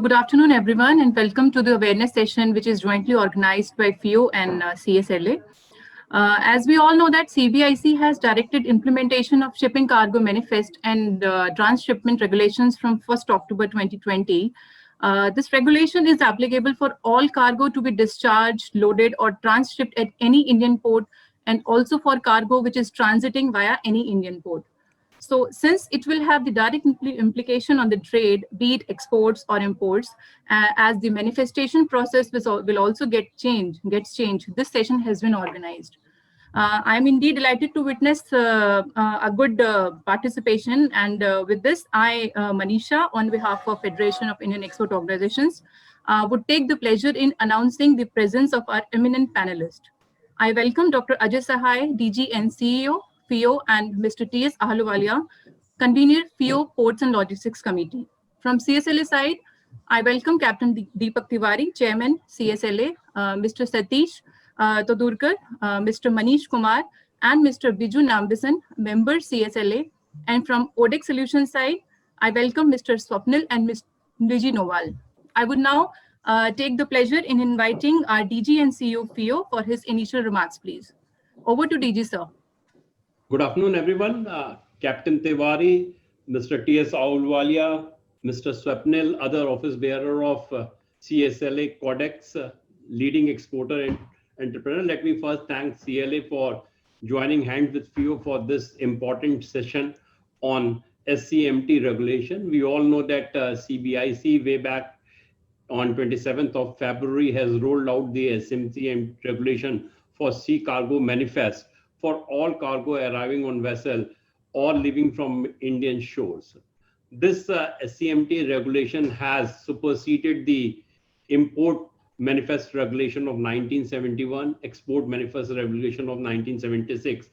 Good afternoon, everyone, and welcome to the awareness session, which is jointly organized by FIO and CSLA. As we all know that CBIC has directed implementation of shipping cargo manifest and transshipment regulations from 1st October 2020. This regulation is applicable for all cargo to be discharged, loaded, or transshipped at any Indian port, and also for cargo which is transiting via any Indian port. So since it will have the direct implication on the trade, be it exports or imports, as the manifestation process will also gets changed, this session has been organized. I'm indeed delighted to witness a good participation. And with this, Manisha, on behalf of Federation of Indian Export Organizations, would take the pleasure in announcing the presence of our eminent panelist. I welcome Dr. Ajay Sahai, DG and CEO, FIO, and Mr. T.S. Ahluwalia, convener, FIO Ports and Logistics Committee. From CSLA side, I welcome Captain Deepak Tiwari, Chairman, CSLA, Mr. Satish Todurkar, Mr. Manish Kumar, and Mr. Biju Nambisan, member CSLA. And from ODEC Solutions side, I welcome Mr. Swapnil and Ms. Niji Noval. I would now take the pleasure in inviting our DG and CEO FIO for his initial remarks, please. Over to DG, sir. Good afternoon, everyone. Captain Tiwari, Mr. T.S. Ahluwalia, Mr. Swapnil, other office bearer of CSLA Codex, leading exporter and entrepreneur. Let me first thank CLA for joining hands with FIO for this important session on SCMT regulation. We all know that CBIC way back on 27th of February has rolled out the SCMT regulation for sea cargo manifest for all cargo arriving on vessel or leaving from Indian shores. This SCMT regulation has superseded the import manifest regulation of 1971, export manifest regulation of 1976,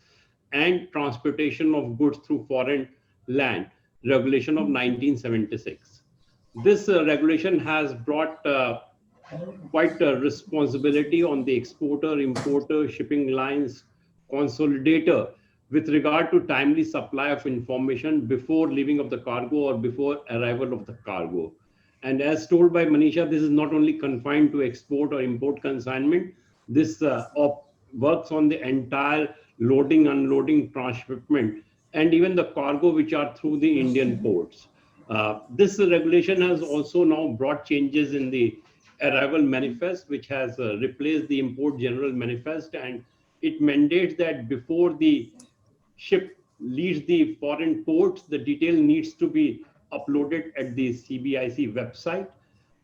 and transportation of goods through foreign land regulation of 1976. This regulation has brought quite a responsibility on the exporter, importer, shipping lines, consolidator with regard to timely supply of information before leaving of the cargo or before arrival of the cargo. And as told by Manisha, this is not only confined to export or import consignment. This works on the entire loading, unloading, transshipment, and even the cargo which are through the Indian ports. This regulation has also now brought changes in the arrival manifest, which has replaced the import general manifest, and it mandates that before the ship leaves the foreign ports, the detail needs to be uploaded at the CBIC website.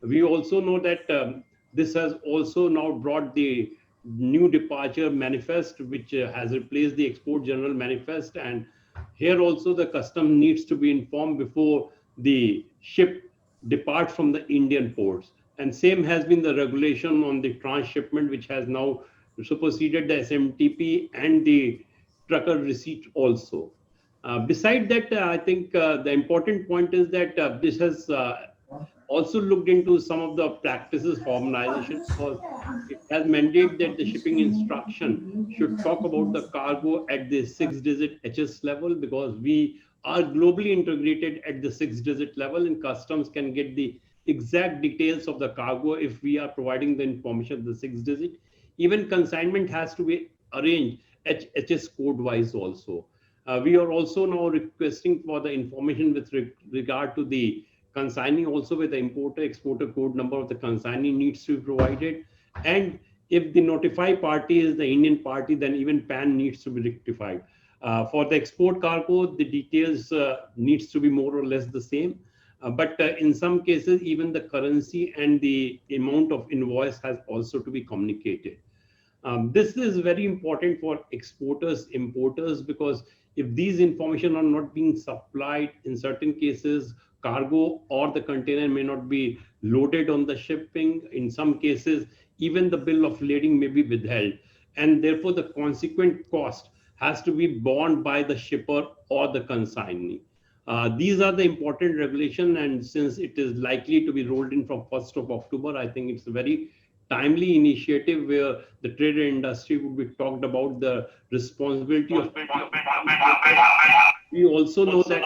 We also know that this has also now brought the new departure manifest, which has replaced the export general manifest. And here also the custom needs to be informed before the ship departs from the Indian ports. And same has been the regulation on the transshipment, which has now superseded the SMTP and the trucker receipt also. Beside that, I think the important point is that this has also looked into some of the practices harmonization, because it has mandated that the shipping instruction should talk about the cargo at the 6-digit HS level, because we are globally integrated at the 6-digit level, and customs can get the exact details of the cargo if we are providing the information of the 6-digit. Even consignment has to be arranged HS code wise also. We are also now requesting for the information with regard to the consignee, also with the importer exporter code number of the consignee needs to be provided. And if the notified party is the Indian party, then even PAN needs to be rectified. For the export cargo, the details needs to be more or less the same. But in some cases, even the currency and the amount of invoice has also to be communicated. This is very important for exporters, importers, because if these information are not being supplied, in certain cases, cargo or the container may not be loaded on the shipping. In some cases, even the bill of lading may be withheld. And therefore, the consequent cost has to be borne by the shipper or the consignee. These are the important regulation, and since it is likely to be rolled in from 1st of October, I think it's a very timely initiative where the trade industry would be talked about the responsibility of. We also know that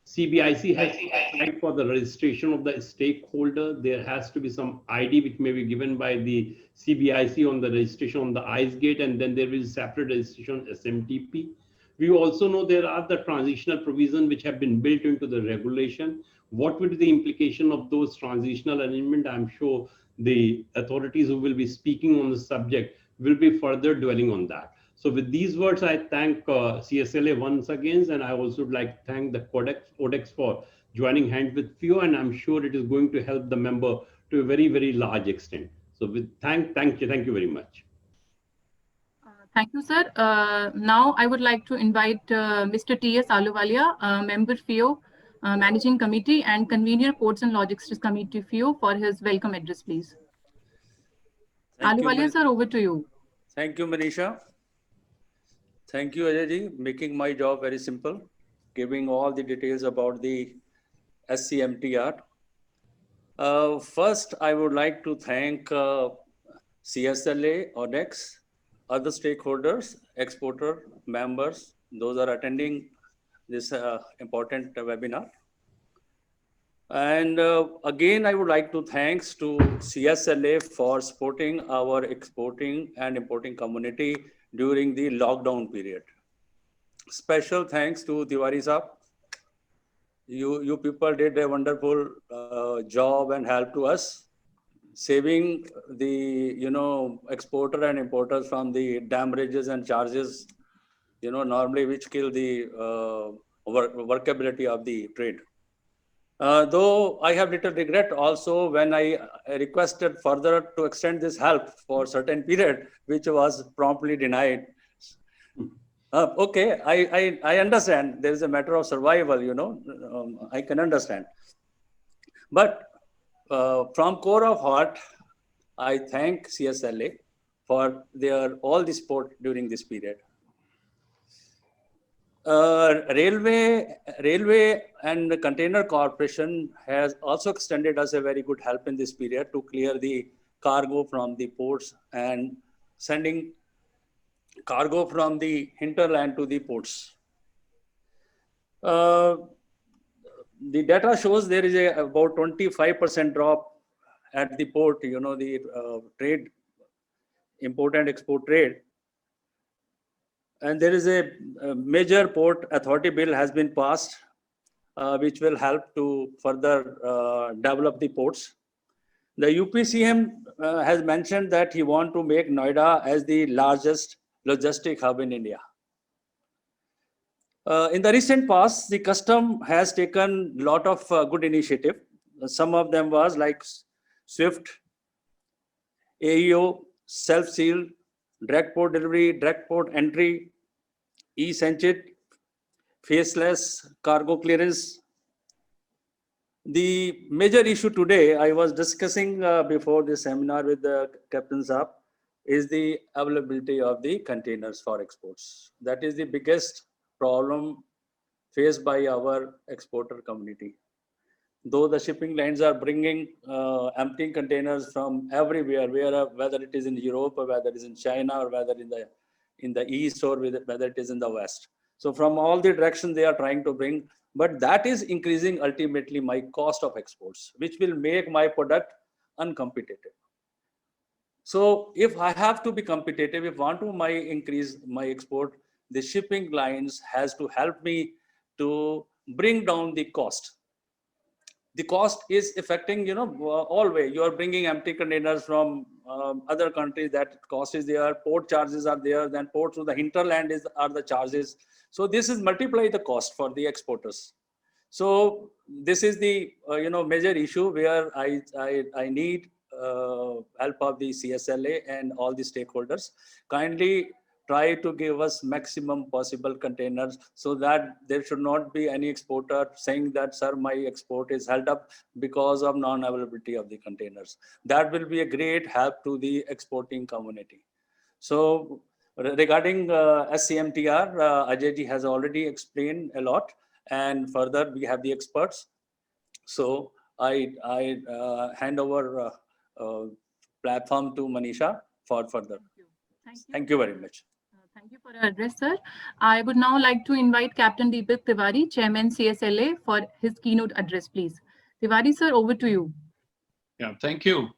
CBIC has applied for the registration of the stakeholder. There has to be some ID which may be given by the CBIC on the registration on the ICE gate, and then there is separate registration on SMTP. We also know there are the transitional provisions which have been built into the regulation. What would be the implication of those transitional arrangements? I'm sure the authorities who will be speaking on the subject will be further dwelling on that. So with these words, I thank CSLA once again, and I also would like to thank the Codex for joining hands with FIO, and I'm sure it is going to help the member to a very, very large extent. So with thank you very much. Thank you, sir. Now I would like to invite Mr. T.S. Ahluwalia, Member FIO, Managing Committee and Convener Ports and Logistics Committee FIO for his welcome address, please. Ahluwalia, sir, over to you. Thank you, Manisha. Thank you, Ajay ji, making my job very simple, giving all the details about the SCMTR. First, I would like to thank CSLA, ODEX, other stakeholders, exporter, members, those are attending this important webinar. And again, I would like to thanks to CSLA for supporting our exporting and importing community during the lockdown period. Special thanks to Tiwari Saab. You people did a wonderful job and help to us, saving the exporter and importers from the damages and charges, normally which kill the workability of the trade. Though I have little regret also when I requested further to extend this help for certain period, which was promptly denied. Okay, I understand there is a matter of survival, I can understand. But from core of heart, I thank CSLA for all the support during this period. Railway and the Container Corporation has also extended us a very good help in this period to clear the cargo from the ports and sending cargo from the hinterland to the ports. The data shows there is about 25% drop at the port, the trade, import and export trade. And there is a major port authority bill has been passed, which will help to further develop the ports. The UPCM has mentioned that he wants to make Noida as the largest logistic hub in India. In the recent past, the custom has taken a lot of good initiative. Some of them was like SWIFT, AEO, self-seal, direct port delivery, direct port entry, e-Senchit, faceless cargo clearance. The major issue today, I was discussing before this seminar with the Captain Saab, is the availability of the containers for exports. That is the biggest problem faced by our exporter community. Though the shipping lines are bringing empty containers from everywhere, whether it is in Europe or whether it is in China or whether in the east or whether it is in the west. So from all the directions they are trying to bring, but that is increasing ultimately my cost of exports, which will make my product uncompetitive. So if I have to be competitive, if I want to increase my export, the shipping lines has to help me to bring down the cost. The cost is affecting, all way. You are bringing empty containers from other countries, that cost is there, port charges are there, then port to the hinterland are the charges. So this is multiply the cost for the exporters. So this is the major issue where I need help of the CSLA and all the stakeholders. Kindly try to give us maximum possible containers so that there should not be any exporter saying that, sir, my export is held up because of non-availability of the containers. That will be a great help to the exporting community. So regarding SCMTR, Ajay ji has already explained a lot, and further we have the experts. So I hand over platform to Manisha for further. Thank you. Thank you very much. Thank you for your address, sir. I would now like to invite Captain Deepak Tiwari, Chairman CSLA, for his keynote address, please. Tiwari, sir, over to you. Yeah, thank you.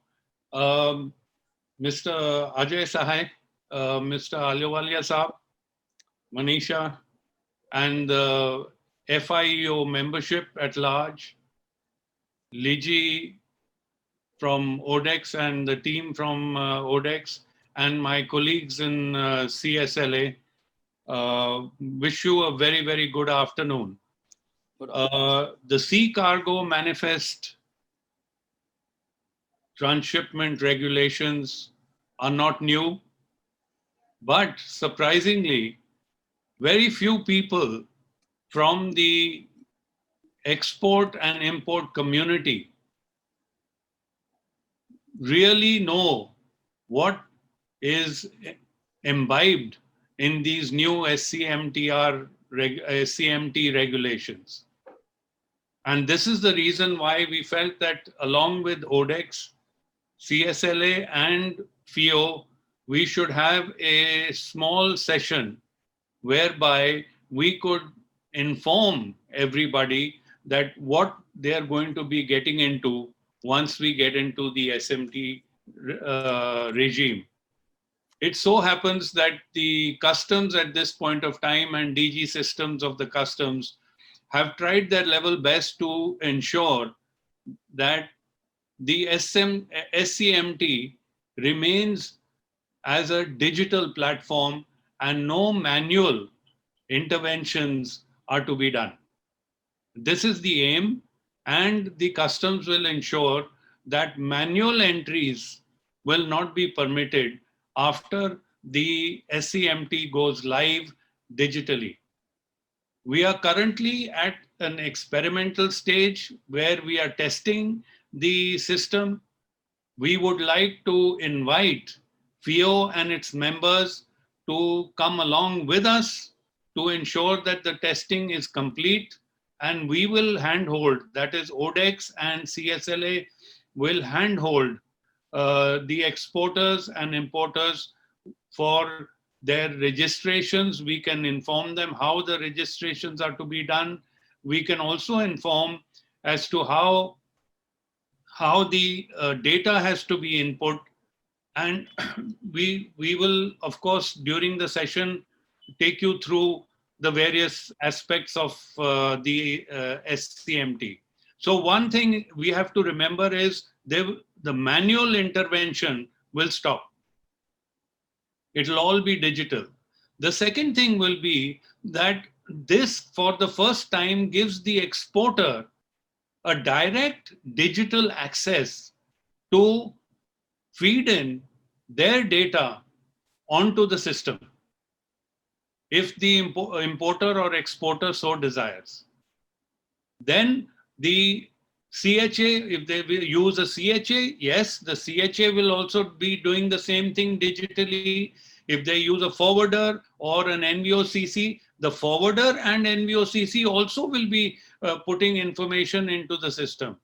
Mr. Ajay Sahai, Mr. Ahluwalia Saab, Manisha, and the FIEO membership at large, Liji from ODEX and the team from ODEX, and my colleagues in CSLA, wish you a very, very good afternoon. The Sea Cargo Manifest transshipment regulations are not new, but surprisingly, very few people from the export and import community really know what is imbibed in these new SCMT regulations. And this is the reason why we felt that along with ODEX, CSLA and FIO, we should have a small session whereby we could inform everybody that what they are going to be getting into once we get into the SMT regime. It so happens that the customs at this point of time and DG systems of the customs have tried their level best to ensure that the SCMT remains as a digital platform and no manual interventions are to be done. This is the aim, and the customs will ensure that manual entries will not be permitted after the SCMT goes live digitally. We are currently at an experimental stage where we are testing the system. We would like to invite FIO and its members to come along with us to ensure that the testing is complete, and we will handhold, that is ODEX and CSLA will handhold the exporters and importers for their registrations. We can inform them how the registrations are to be done. We can also inform as to how the data has to be input. And we will, of course, during the session, take you through the various aspects of the SCMT. So one thing we have to remember is the manual intervention will stop. It'll all be digital. The second thing will be that this, for the first time, gives the exporter a direct digital access to feed in their data onto the system, if the importer or exporter so desires. Then the CHA, if they will use a CHA, yes, the CHA will also be doing the same thing digitally. If they use a forwarder or an NVOCC, the forwarder and NVOCC also will be putting information into the system.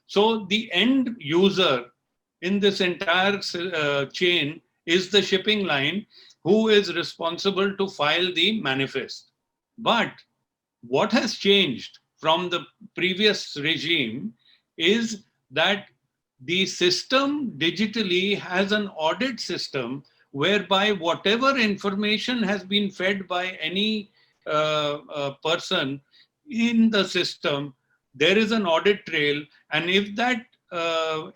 So the end user in this entire chain is the shipping line, who is responsible to file the manifest. But what has changed from the previous regime is that the system digitally has an audit system whereby whatever information has been fed by any person in the system, there is an audit trail, and if that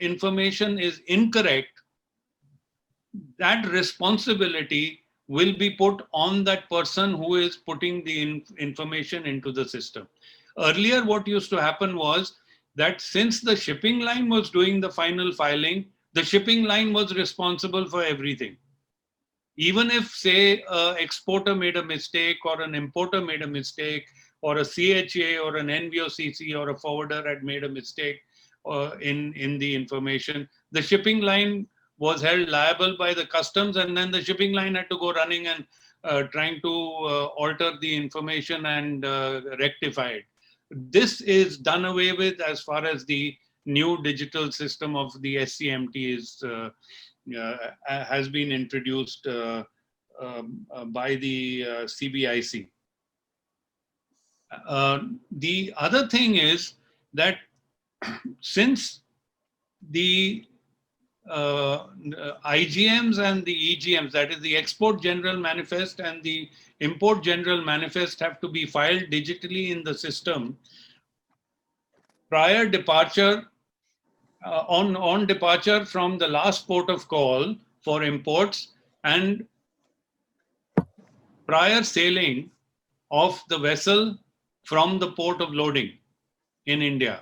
information is incorrect, that responsibility will be put on that person who is putting the information into the system. Earlier, what used to happen was that since the shipping line was doing the final filing, the shipping line was responsible for everything. Even if, say, an exporter made a mistake or an importer made a mistake, or a CHA or an NVOCC or a forwarder had made a mistake in the information, the shipping line was held liable by the customs, and then the shipping line had to go running and trying to alter the information and rectify it. This is done away with as far as the new digital system of the SCMT is, has been introduced CBIC. The other thing is that since the IGMs and the EGMs, that is the Export General Manifest and the Import General Manifest, have to be filed digitally in the system prior departure, on departure from the last port of call for imports and prior sailing of the vessel from the port of loading in India.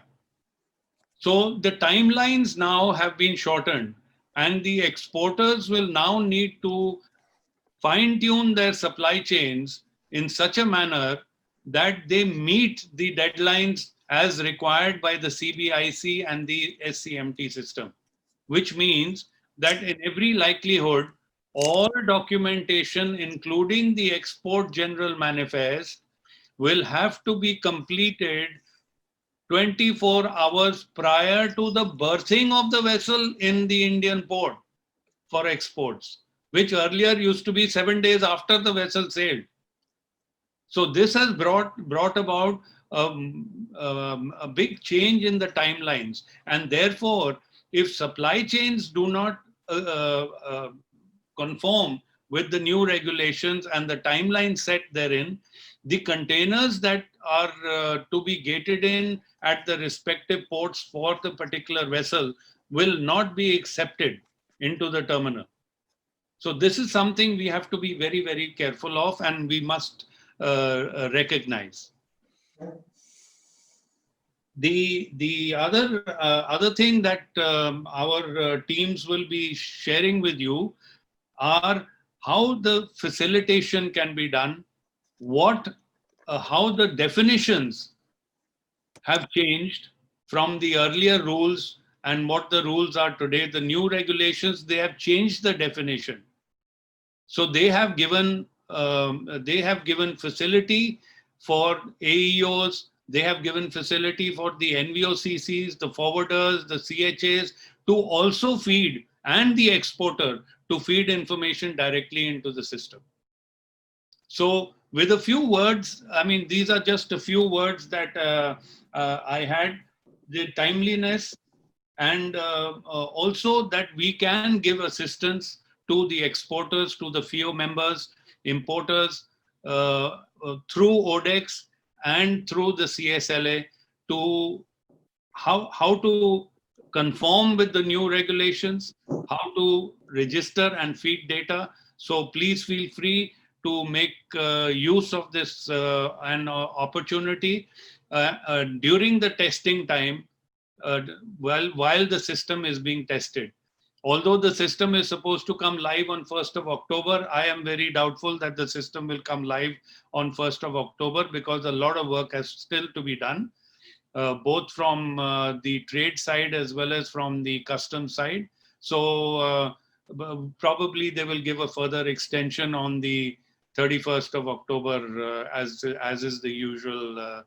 So the timelines now have been shortened, and the exporters will now need to fine-tune their supply chains in such a manner that they meet the deadlines as required by the CBIC and the SCMT system, which means that in every likelihood, all documentation, including the Export General Manifest, will have to be completed 24 hours prior to the berthing of the vessel in the Indian port for exports, which earlier used to be 7 days after the vessel sailed. So this has brought about a big change in the timelines, and therefore, if supply chains do not conform with the new regulations and the timeline set therein, the containers that are to be gated in at the respective ports for the particular vessel will not be accepted into the terminal. So this is something we have to be very, very careful of, and we must recognize. The other thing that our teams will be sharing with you are how the facilitation can be done, how the definitions have changed from the earlier rules and what the rules are today. The new regulations, they have changed the definition. So they have given facility for AEOs, they have given facility for the NVOCCs, the forwarders, the CHAs to also feed, and the exporter to feed information directly into the system. So with a few words, I mean, these are just a few words that I had, the timeliness, and also that we can give assistance to the exporters, to the FIO members, importers, through ODEX and through the CSLA, to how to conform with the new regulations, how to register and feed data. So please feel free to make use of this opportunity during the testing time, while the system is being tested. Although the system is supposed to come live on 1st of October, I am very doubtful that the system will come live on 1st of October, because a lot of work has still to be done, both from the trade side as well as from the customs side. So probably they will give a further extension on the 31st of October, as is the usual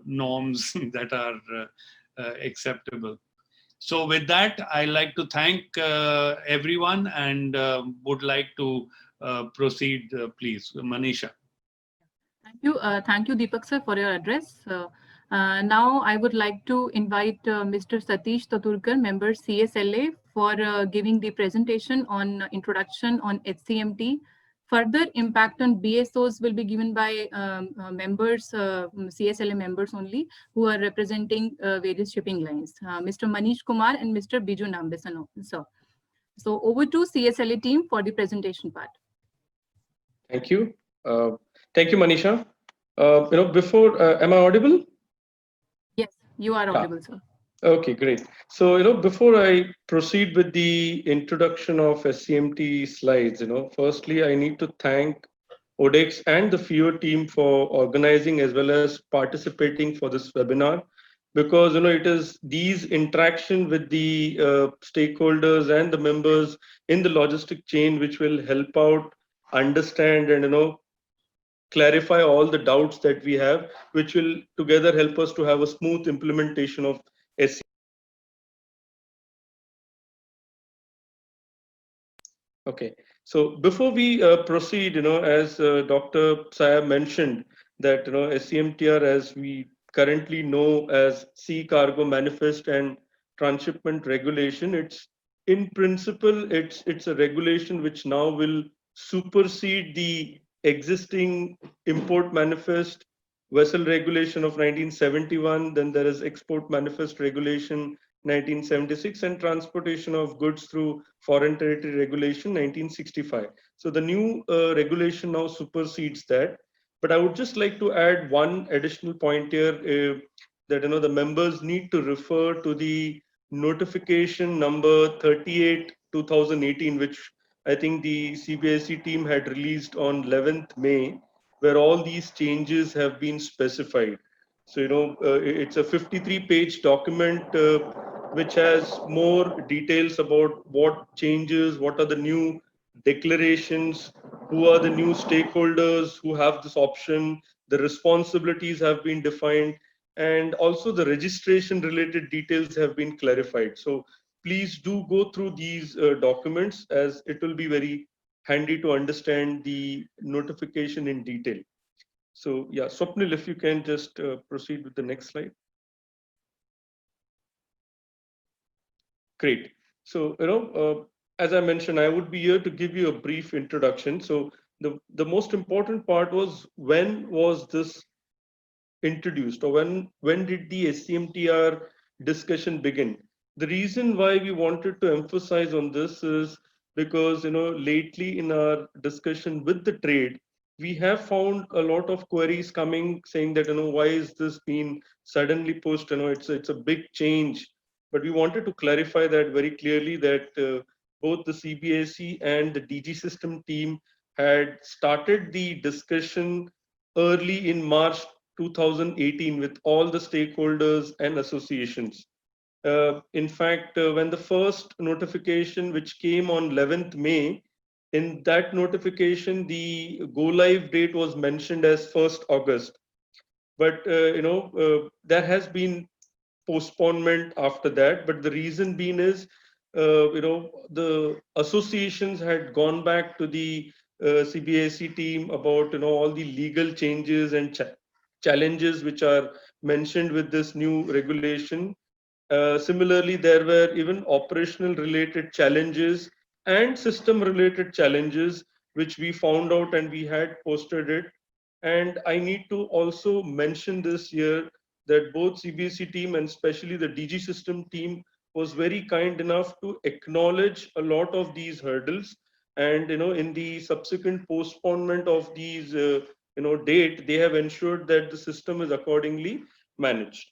norms that are acceptable. So with that, I like to thank everyone, and would like to proceed, please. Manisha. Thank you, Deepak sir, for your address. Now I would like to invite Mr. Satish Taturkar, member CSLA, for giving the presentation on introduction on HCMT. Further impact on BSOs will be given by members, CSLA members only, who are representing various shipping lines, Mr. Manish Kumar and Mr. Biju Nambesan, sir. So over to CSLA team for the presentation part. Thank you. Thank you, Manisha. Before, am I audible? Yes, you are audible, sir. Okay, great. So, before I proceed with the introduction of SCMT slides, firstly, I need to thank ODEX and the FIO team for organizing as well as participating for this webinar, because, it is these interaction with the stakeholders and the members in the logistic chain which will help out understand and, clarify all the doubts that we have, which will together help us to have a smooth implementation of SCMT. Okay. So before we proceed, as Dr. Saya mentioned that, SCMTR, as we currently know as Sea Cargo Manifest and Transshipment Regulation, it's in principle, it's a regulation which now will supersede the existing Import Manifest Vessel Regulation of 1971. Then there is Export Manifest Regulation 1976 and Transportation of Goods through Foreign Territory Regulation 1965. So the new regulation now supersedes that. But I would just like to add one additional point here, that the members need to refer to the notification number 38 2018, which I think the CBSE team had released on 11th May, where all these changes have been specified. So it's a 53-page document which has more details about what changes, what are the new declarations, who are the new stakeholders who have this option, the responsibilities have been defined, and also the registration related details have been clarified. So please do go through these documents, as it will be very handy to understand the notification in detail. So yeah, Swapnil, if you can just proceed with the next slide. Great. So, as I mentioned, I would be here to give you a brief introduction. So the most important part was, when was this introduced, or when did the SCMTR discussion begin? The reason why we wanted to emphasize on this is because, lately in our discussion with the trade, we have found a lot of queries coming saying that, why is this being suddenly pushed? It's a big change. But we wanted to clarify that very clearly, that both the CBSE and the DG system team had started the discussion early in March 2018 with all the stakeholders and associations. In fact, when the first notification, which came on 11th May, in that notification, the go live date was mentioned as 1st August. But, there has been postponement after that. But the reason being is, the associations had gone back to the CBSE team about, all the legal changes and challenges which are mentioned with this new regulation. Similarly, there were even operational related challenges and system related challenges, which we found out and we had posted it. And I need to also mention this here, that both CBSE team and especially the DG system team was very kind enough to acknowledge a lot of these hurdles. And, in the subsequent postponement of these, date, they have ensured that the system is accordingly managed.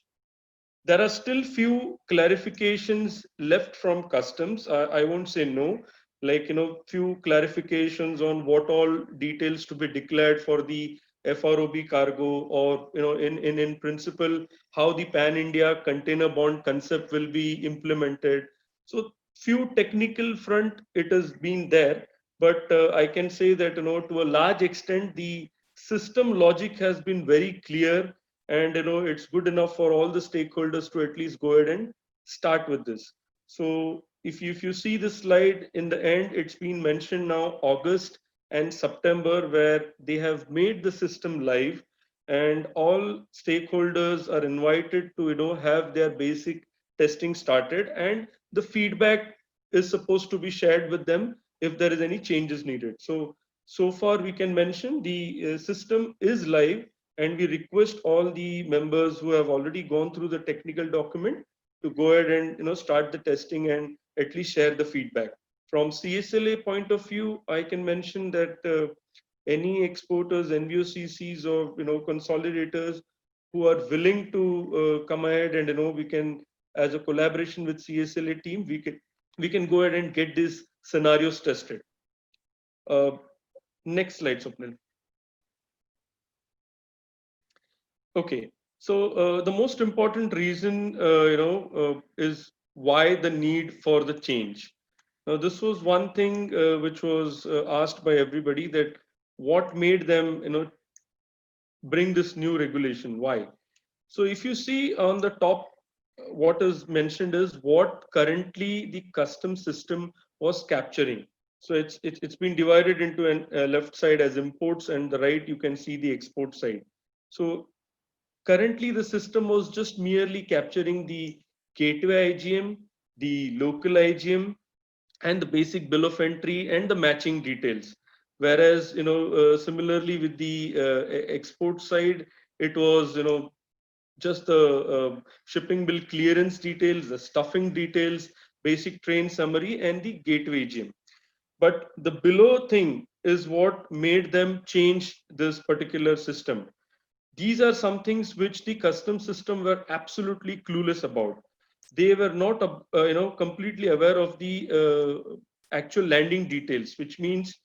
There are still few clarifications left from customs. I won't say no, like, few clarifications on what all details to be declared for the FROB cargo, or, in principle, how the Pan India container bond concept will be implemented. So few technical front, it has been there, but I can say that, to a large extent, the system logic has been very clear, and it's good enough for all the stakeholders to at least go ahead and start with this. So if you see the slide in the end, it's been mentioned now August and September, where they have made the system live, and all stakeholders are invited to have their basic testing started, and the feedback is supposed to be shared with them if there is any changes needed. So far we can mention the system is live, and we request all the members who have already gone through the technical document to go ahead and start the testing and at least share the feedback. From CSLA point of view, I can mention that any exporters, NVOCCs, or consolidators who are willing to come ahead, and we can, as a collaboration with CSLA team, we can go ahead and get these scenarios tested. Next slide, Swapnil. Okay, so the most important reason, is why the need for the change. Now, this was one thing which was asked by everybody, that what made them, bring this new regulation? Why? So if you see on the top, what is mentioned is what currently the custom system was capturing. So it's been divided into an left side as imports, and the right you can see the export side. So currently the system was just merely capturing the gateway IGM, the local IGM, and the basic bill of entry and the matching details. Whereas, similarly with the export side, it was, just the shipping bill clearance details, the stuffing details, basic train summary, and the gateway IGM. But the below thing is what made them change this particular system. These are some things which the custom system were absolutely clueless about. They were not completely aware of the actual landing details, which means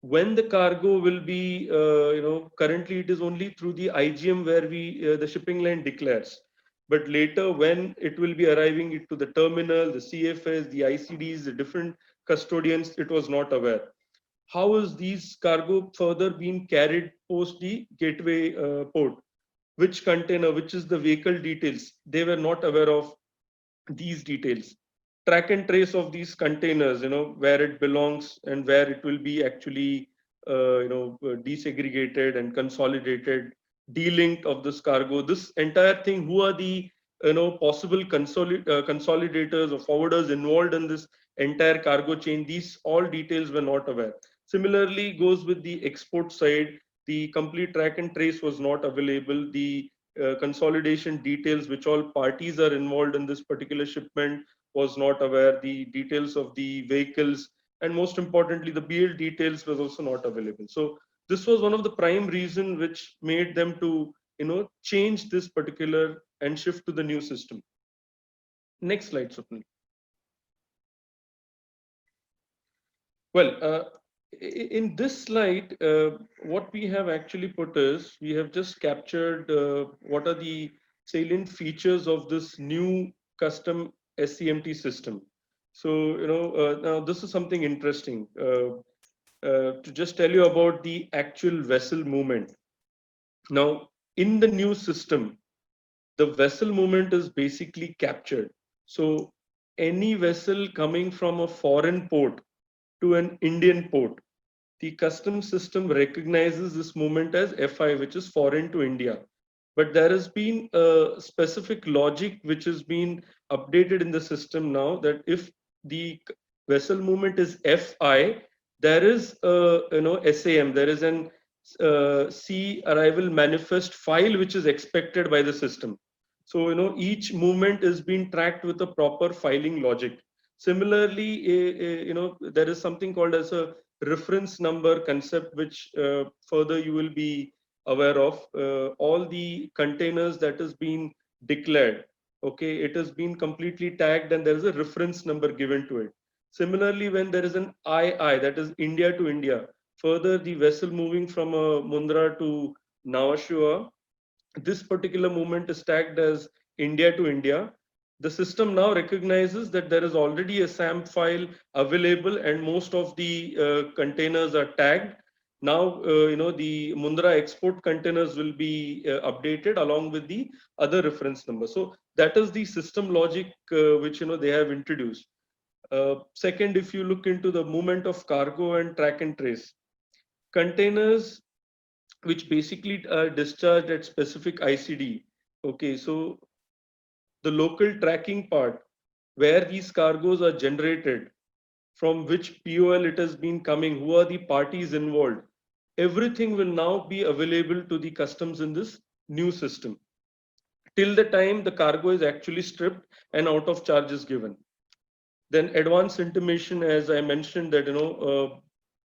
when the cargo will be currently it is only through the IGM where we the shipping line declares, but later when it will be arriving to the terminal, the CFS, the ICDs, the different custodians, it was not aware. How is these cargo further being carried post the gateway port? Which container, which is the vehicle details? They were not aware of these details. Track and trace of these containers, where it belongs and where it will be actually, desegregated and consolidated, delinked of this cargo. This entire thing, who are the possible consolidators or forwarders involved in this entire cargo chain? These all details were not aware. Similarly, goes with the export side. The complete track and trace was not available. The consolidation details, which all parties are involved in this particular shipment, was not aware. The details of the vehicles, and most importantly, the BL details was also not available. So this was one of the prime reason which made them to change this particular and shift to the new system. Next slide, Swapnil. Well, in this slide, what we have actually put is, we have just captured what are the salient features of this new custom SCMT system. So, now this is something interesting. To just tell you about the actual vessel movement. Now, in the new system, the vessel movement is basically captured. So any vessel coming from a foreign port to an Indian port, the customs system recognizes this movement as FI, which is foreign to India. But there has been a specific logic which has been updated in the system now, that if the vessel movement is FI, there is a SAM, there is an sea arrival manifest file which is expected by the system. So each movement is being tracked with a proper filing logic. Similarly, there is something called as a reference number concept, which further you will be aware of. All the containers that has been declared, okay, it has been completely tagged and there is a reference number given to it. Similarly, when there is an II, that is India to India, further the vessel moving from Mundra to Nhava Sheva, this particular movement is tagged as India to India. The system now recognizes that there is already a SAM file available and most of the containers are tagged. Now, the Mundra export containers will be updated along with the other reference number. So that is the system logic which they have introduced. Second, if you look into the movement of cargo and track and trace, containers which basically are discharged at specific ICD. Okay, so the local tracking part, where these cargoes are generated, from which POL it has been coming, who are the parties involved, everything will now be available to the customs in this new system, till the time the cargo is actually stripped and out of charge is given. Then advance intimation, as I mentioned, that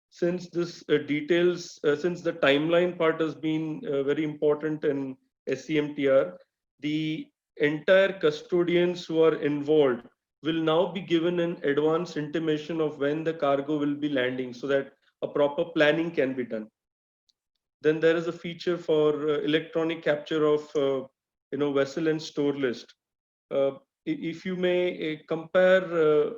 since this details, since the timeline part has been very important in SCMTR, the entire custodians who are involved will now be given an advance intimation of when the cargo will be landing, so that a proper planning can be done. Then there is a feature for electronic capture of vessel and store list. If you may compare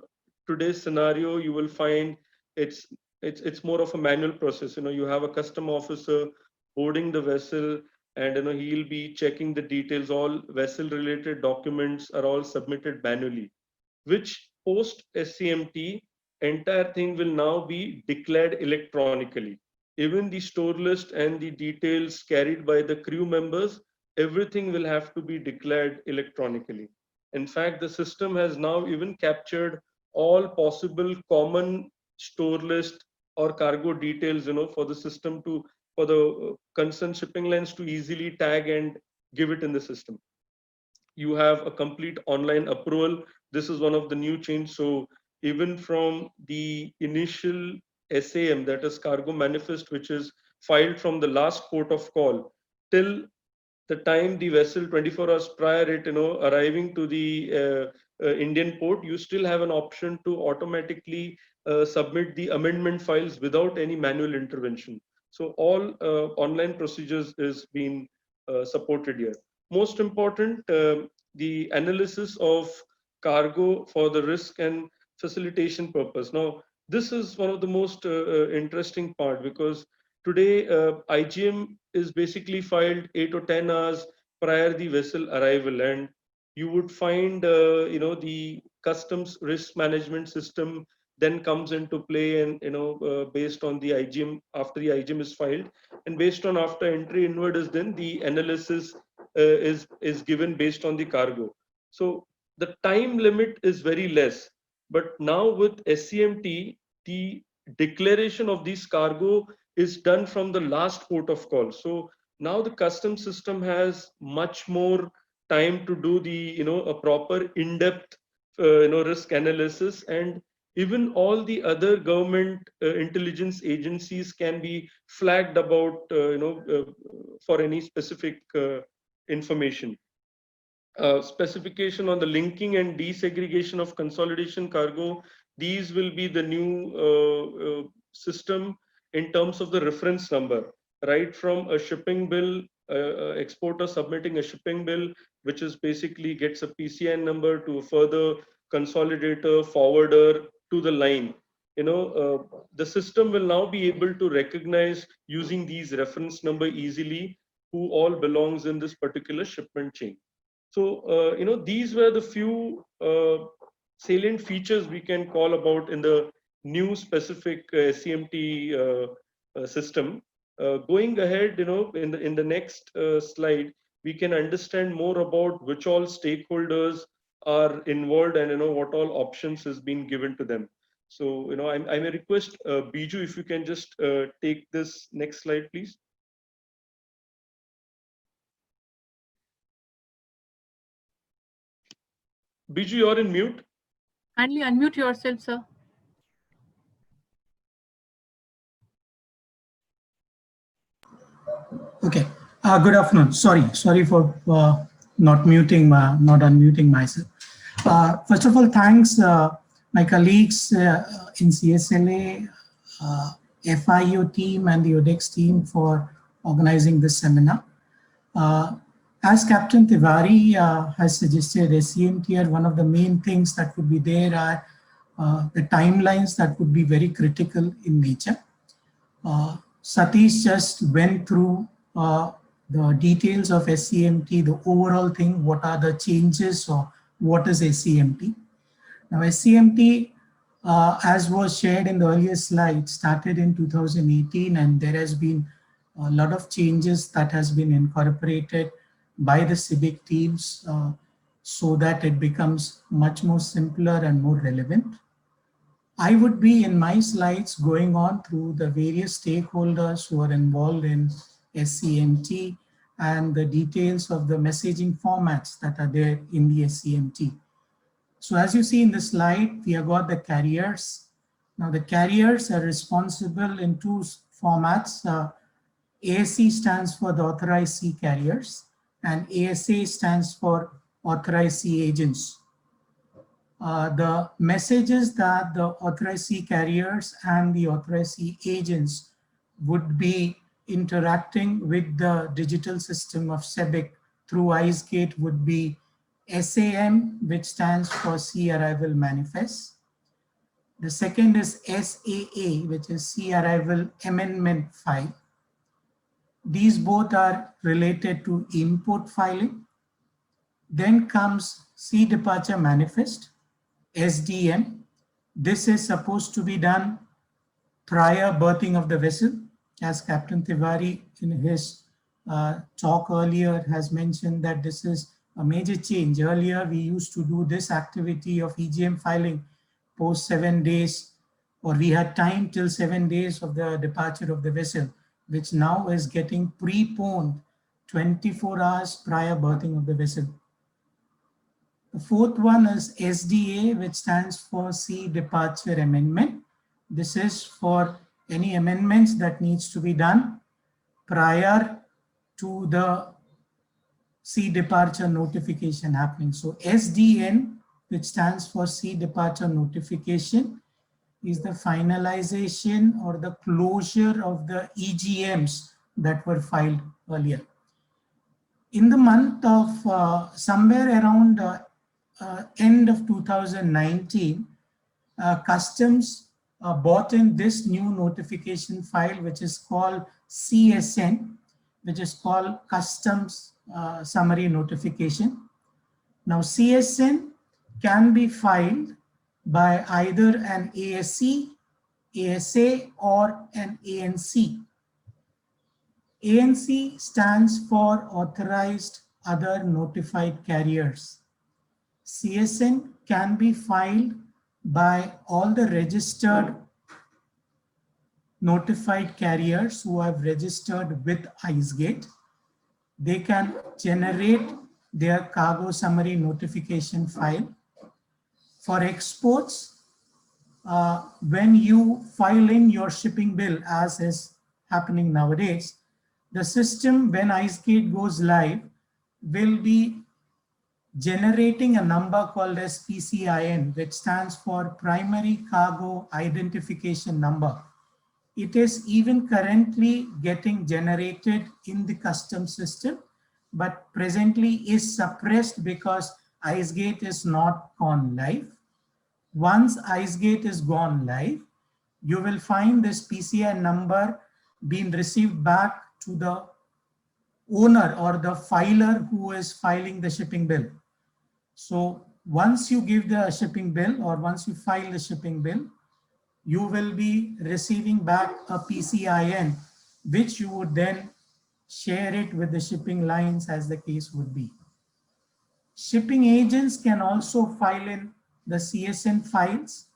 today's scenario, you will find it's more of a manual process. You have a custom officer boarding the vessel, and he'll be checking the details. All vessel related documents are all submitted manually, which post SCMT entire thing will now be declared electronically. Even the store list and the details carried by the crew members, everything will have to be declared electronically. In fact, the system has now even captured all possible common store list or cargo details, for the system to, for the concerned shipping lines to easily tag and give it in the system. You have a complete online approval. This is one of the new changes. So even from the initial SAM, that is cargo manifest, which is filed from the last port of call, till the time the vessel 24 hours prior it, arriving to the Indian port, you still have an option to automatically submit the amendment files without any manual intervention. So all online procedures is being supported here. Most important, the analysis of cargo for the risk and facilitation purpose. Now, this is one of the most interesting part, because today IGM is basically filed 8 or 10 hours prior the vessel arrival, and you would find the customs risk management system then comes into play, and based on the IGM, after the IGM is filed, and based on after entry inward is then the analysis is given based on the cargo. So the time limit is very less, but now with SCMT, the declaration of this cargo is done from the last port of call. So now the customs system has much more time to do the a proper in-depth risk analysis, and even all the other government intelligence agencies can be flagged about for any specific information. Specification on the linking and desegregation of consolidation cargo. These will be the new system in terms of the reference number, right from a shipping bill, exporter submitting a shipping bill, which is basically gets a PCN number, to a further consolidator, forwarder, to the line. The system will now be able to recognize using these reference number easily who all belongs in this particular shipment chain. So, these were the few salient features we can call about in the new specific SCMT system. Going ahead, in the next slide, we can understand more about which all stakeholders are involved, and what all options has been given to them. So, I may request Biju, if you can just take this next slide, please. Biju, you're in mute. Kindly unmute yourself, sir. Okay. Good afternoon. Sorry for not unmuting myself. First of all, thanks my colleagues in CSLA, FIO team, and the ODEX team for organizing this seminar. As Captain Tiwari has suggested, SCMT, one of the main things that would be there are the timelines that would be very critical in nature. Satish just went through the details of SCMT, the overall thing, what are the changes, or what is SCMT. Now, SCMT, as was shared in the earlier slide, started in 2018, and there has been a lot of changes that has been incorporated by the civic teams so that it becomes much more simpler and more relevant. I would be in my slides going on through the various stakeholders who are involved in SCMT and the details of the messaging formats that are there in the SCMT. So as you see in the slide, we have got the carriers. Now the carriers are responsible in two formats. ASC stands for the authorized sea carriers, and ASA stands for authorized sea agents. The messages that the authorized sea carriers and the authorized sea agents would be interacting with the digital system of SEBIC through IceGate would be SAM, which stands for Sea Arrival Manifest. The second is SAA, which is Sea Arrival Amendment File. These both are related to import filing. Then comes Sea Departure Manifest, SDM, This is supposed to be done prior berthing of the vessel, as Captain Tiwari in his talk earlier has mentioned that this is a major change. Earlier, we used to do this activity of EGM filing post 7 days, or we had time till 7 days of the departure of the vessel, which now is getting preponed 24 hours prior berthing of the vessel. The fourth one is SDA, which stands for Sea Departure Amendment. This is for any amendments that needs to be done prior to the sea departure notification happening. So SDN, which stands for Sea Departure Notification, is the finalization or the closure of the EGMs that were filed earlier. In the month of somewhere around end of 2019, Customs brought in this new notification file, which is called CSN, which is called Customs Summary Notification. Now, CSN can be filed by either an ASC, ASA, or an ANC. ANC stands for Authorized Other Notified Carriers. CSN can be filed by all the registered notified carriers who have registered with IceGate. They can generate their cargo summary notification file. For exports, when you file in your shipping bill, as is happening nowadays, the system, when IceGate goes live, will be generating a number called as PCIN, which stands for Primary Cargo Identification Number. It is even currently getting generated in the customs system, but presently is suppressed because IceGate is not gone live. Once IceGate is gone live, you will find this PCI number being received back to the owner or the filer who is filing the shipping bill. So once you give the shipping bill or once you file the shipping bill, you will be receiving back a PCIN, which you would then share it with the shipping lines as the case would be. Shipping agents can also file in the CSN files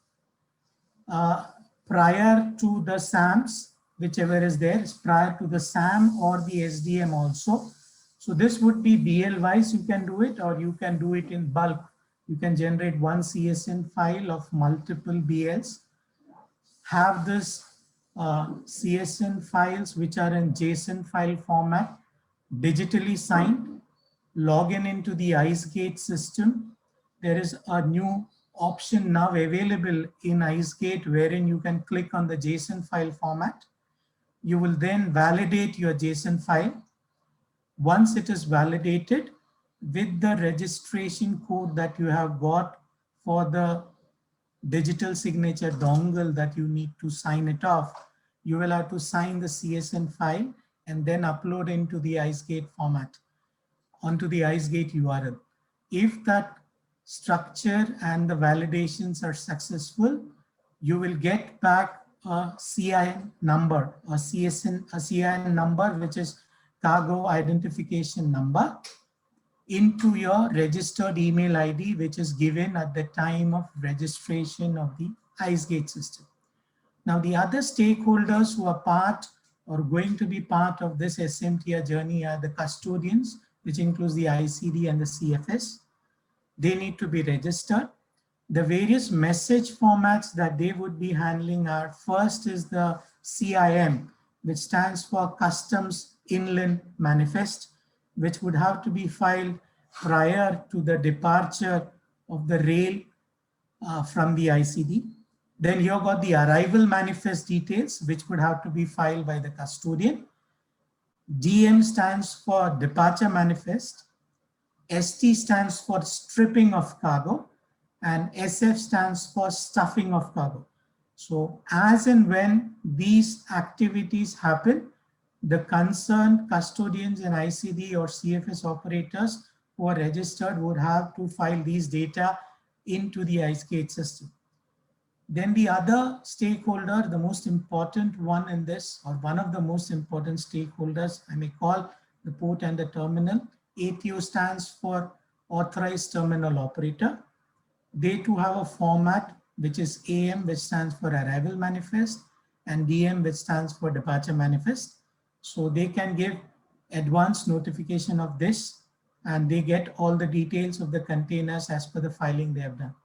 prior to the SAMs, whichever is there, is prior to the SAM or the SDM also. So this would be BL wise, you can do it, or you can do it in bulk. You can generate one CSN file of multiple BLs, have this CSN files which are in JSON file format, digitally signed, log into the IceGate system. There is a new option now available in IceGate wherein you can click on the JSON file format. You will then validate your JSON file. Once it is validated with the registration code that you have got for the digital signature dongle that you need to sign it off, you will have to sign the CSN file and then upload into the IceGate format onto the IceGate URL. If that structure and the validations are successful, you will get back a CIN number, a CIN number, which is Cargo Identification Number, into your registered email ID, which is given at the time of registration of the IceGate system. Now, the other stakeholders who are part or going to be part of this SMTR journey are the custodians, which includes the ICD and the CFS. They need to be registered. The various message formats that they would be handling are, first is the CIM, which stands for Customs Inland Manifest, which would have to be filed prior to the departure of the rail from the ICD. Then you've got the arrival manifest details, which would have to be filed by the custodian. DM stands for departure manifest. ST stands for stripping of cargo, and SF stands for stuffing of cargo. So as and when these activities happen, the concerned custodians and ICD or CFS operators who are registered would have to file these data into the IceGate system. Then the other stakeholder, the most important one in this, or one of the most important stakeholders, I may call the port and the terminal. ATO stands for Authorized Terminal Operator. They too have a format, which is AM, which stands for Arrival Manifest, and DM, which stands for Departure Manifest. So they can give advance notification of this, and they get all the details of the containers as per the filing they have done.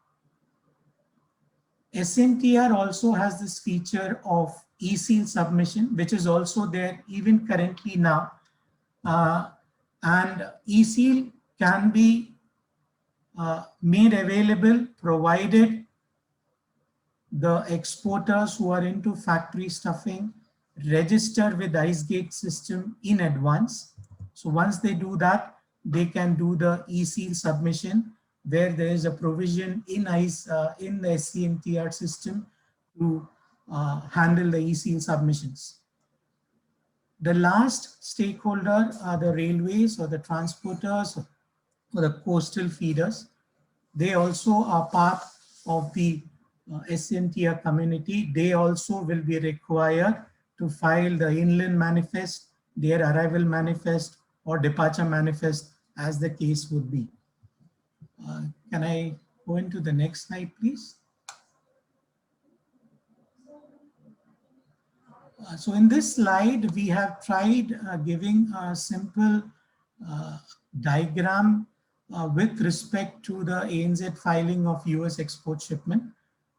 SMTR also has this feature of e-seal submission, which is also there even currently now. And e-seal can be made available provided the exporters who are into factory stuffing register with IceGate system in advance. So once they do that, they can do the e-seal submission, where there is a provision in in the SCMTR system to handle the e-seal submissions. The last stakeholder are the railways or the transporters or the coastal feeders. They also are part of the SCMTR community. They also will be required to file the inland manifest, their arrival manifest, or departure manifest, as the case would be. Can I go into the next slide, please? So in this slide, we have tried giving a simple diagram with respect to the ANZ filing of US export shipment.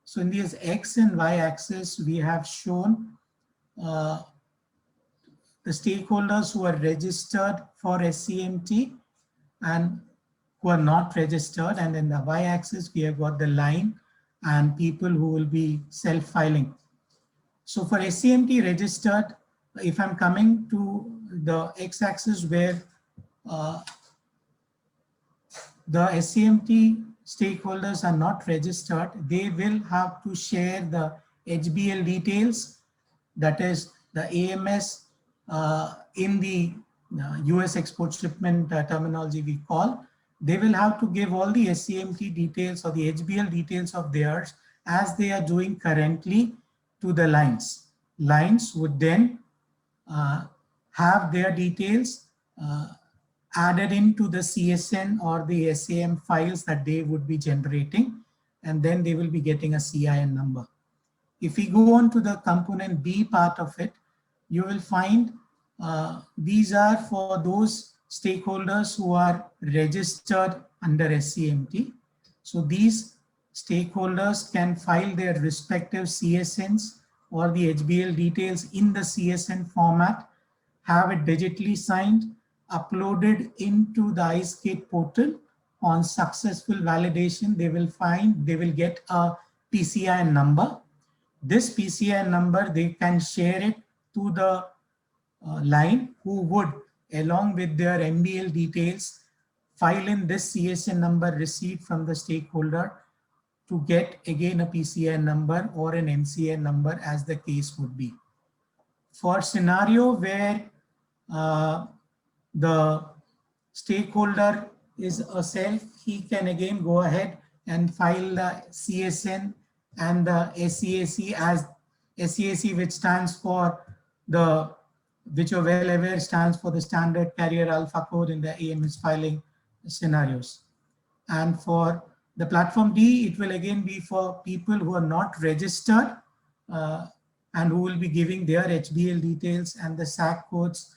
So in this X and Y axis, we have shown the stakeholders who are registered for SCMT and who are not registered. And in the Y-axis, we have got the line and people who will be self-filing. So for SCMT registered, if I'm coming to the X-axis where the SCMT stakeholders are not registered, they will have to share the HBL details, that is the AMS in the US export shipment terminology we call. They will have to give all the SCMT details or the HBL details of theirs as they are doing currently to the lines. Lines would then have their details added into the CSN or the SAM files that they would be generating, and then they will be getting a CIN number. If we go on to the component B part of it, you will find these are for those stakeholders who are registered under SCMT. So these stakeholders can file their respective CSNs or the HBL details in the CSN format, have it digitally signed, uploaded into the IceGate portal. On successful validation, they will get a PCI number. This PCI number, they can share it to the line who would, along with their MBL details, file in this CSN number received from the stakeholder to get again a PCI number or an MCI number, as the case would be. For scenario where the stakeholder is a self, he can again go ahead and file the CSN and the SCAC, as SCAC, which stands for the, which you're well aware stands for the Standard Carrier Alpha Code in the AMS filing scenarios. And for the platform D, it will again be for people who are not registered and who will be giving their HBL details and the SAC codes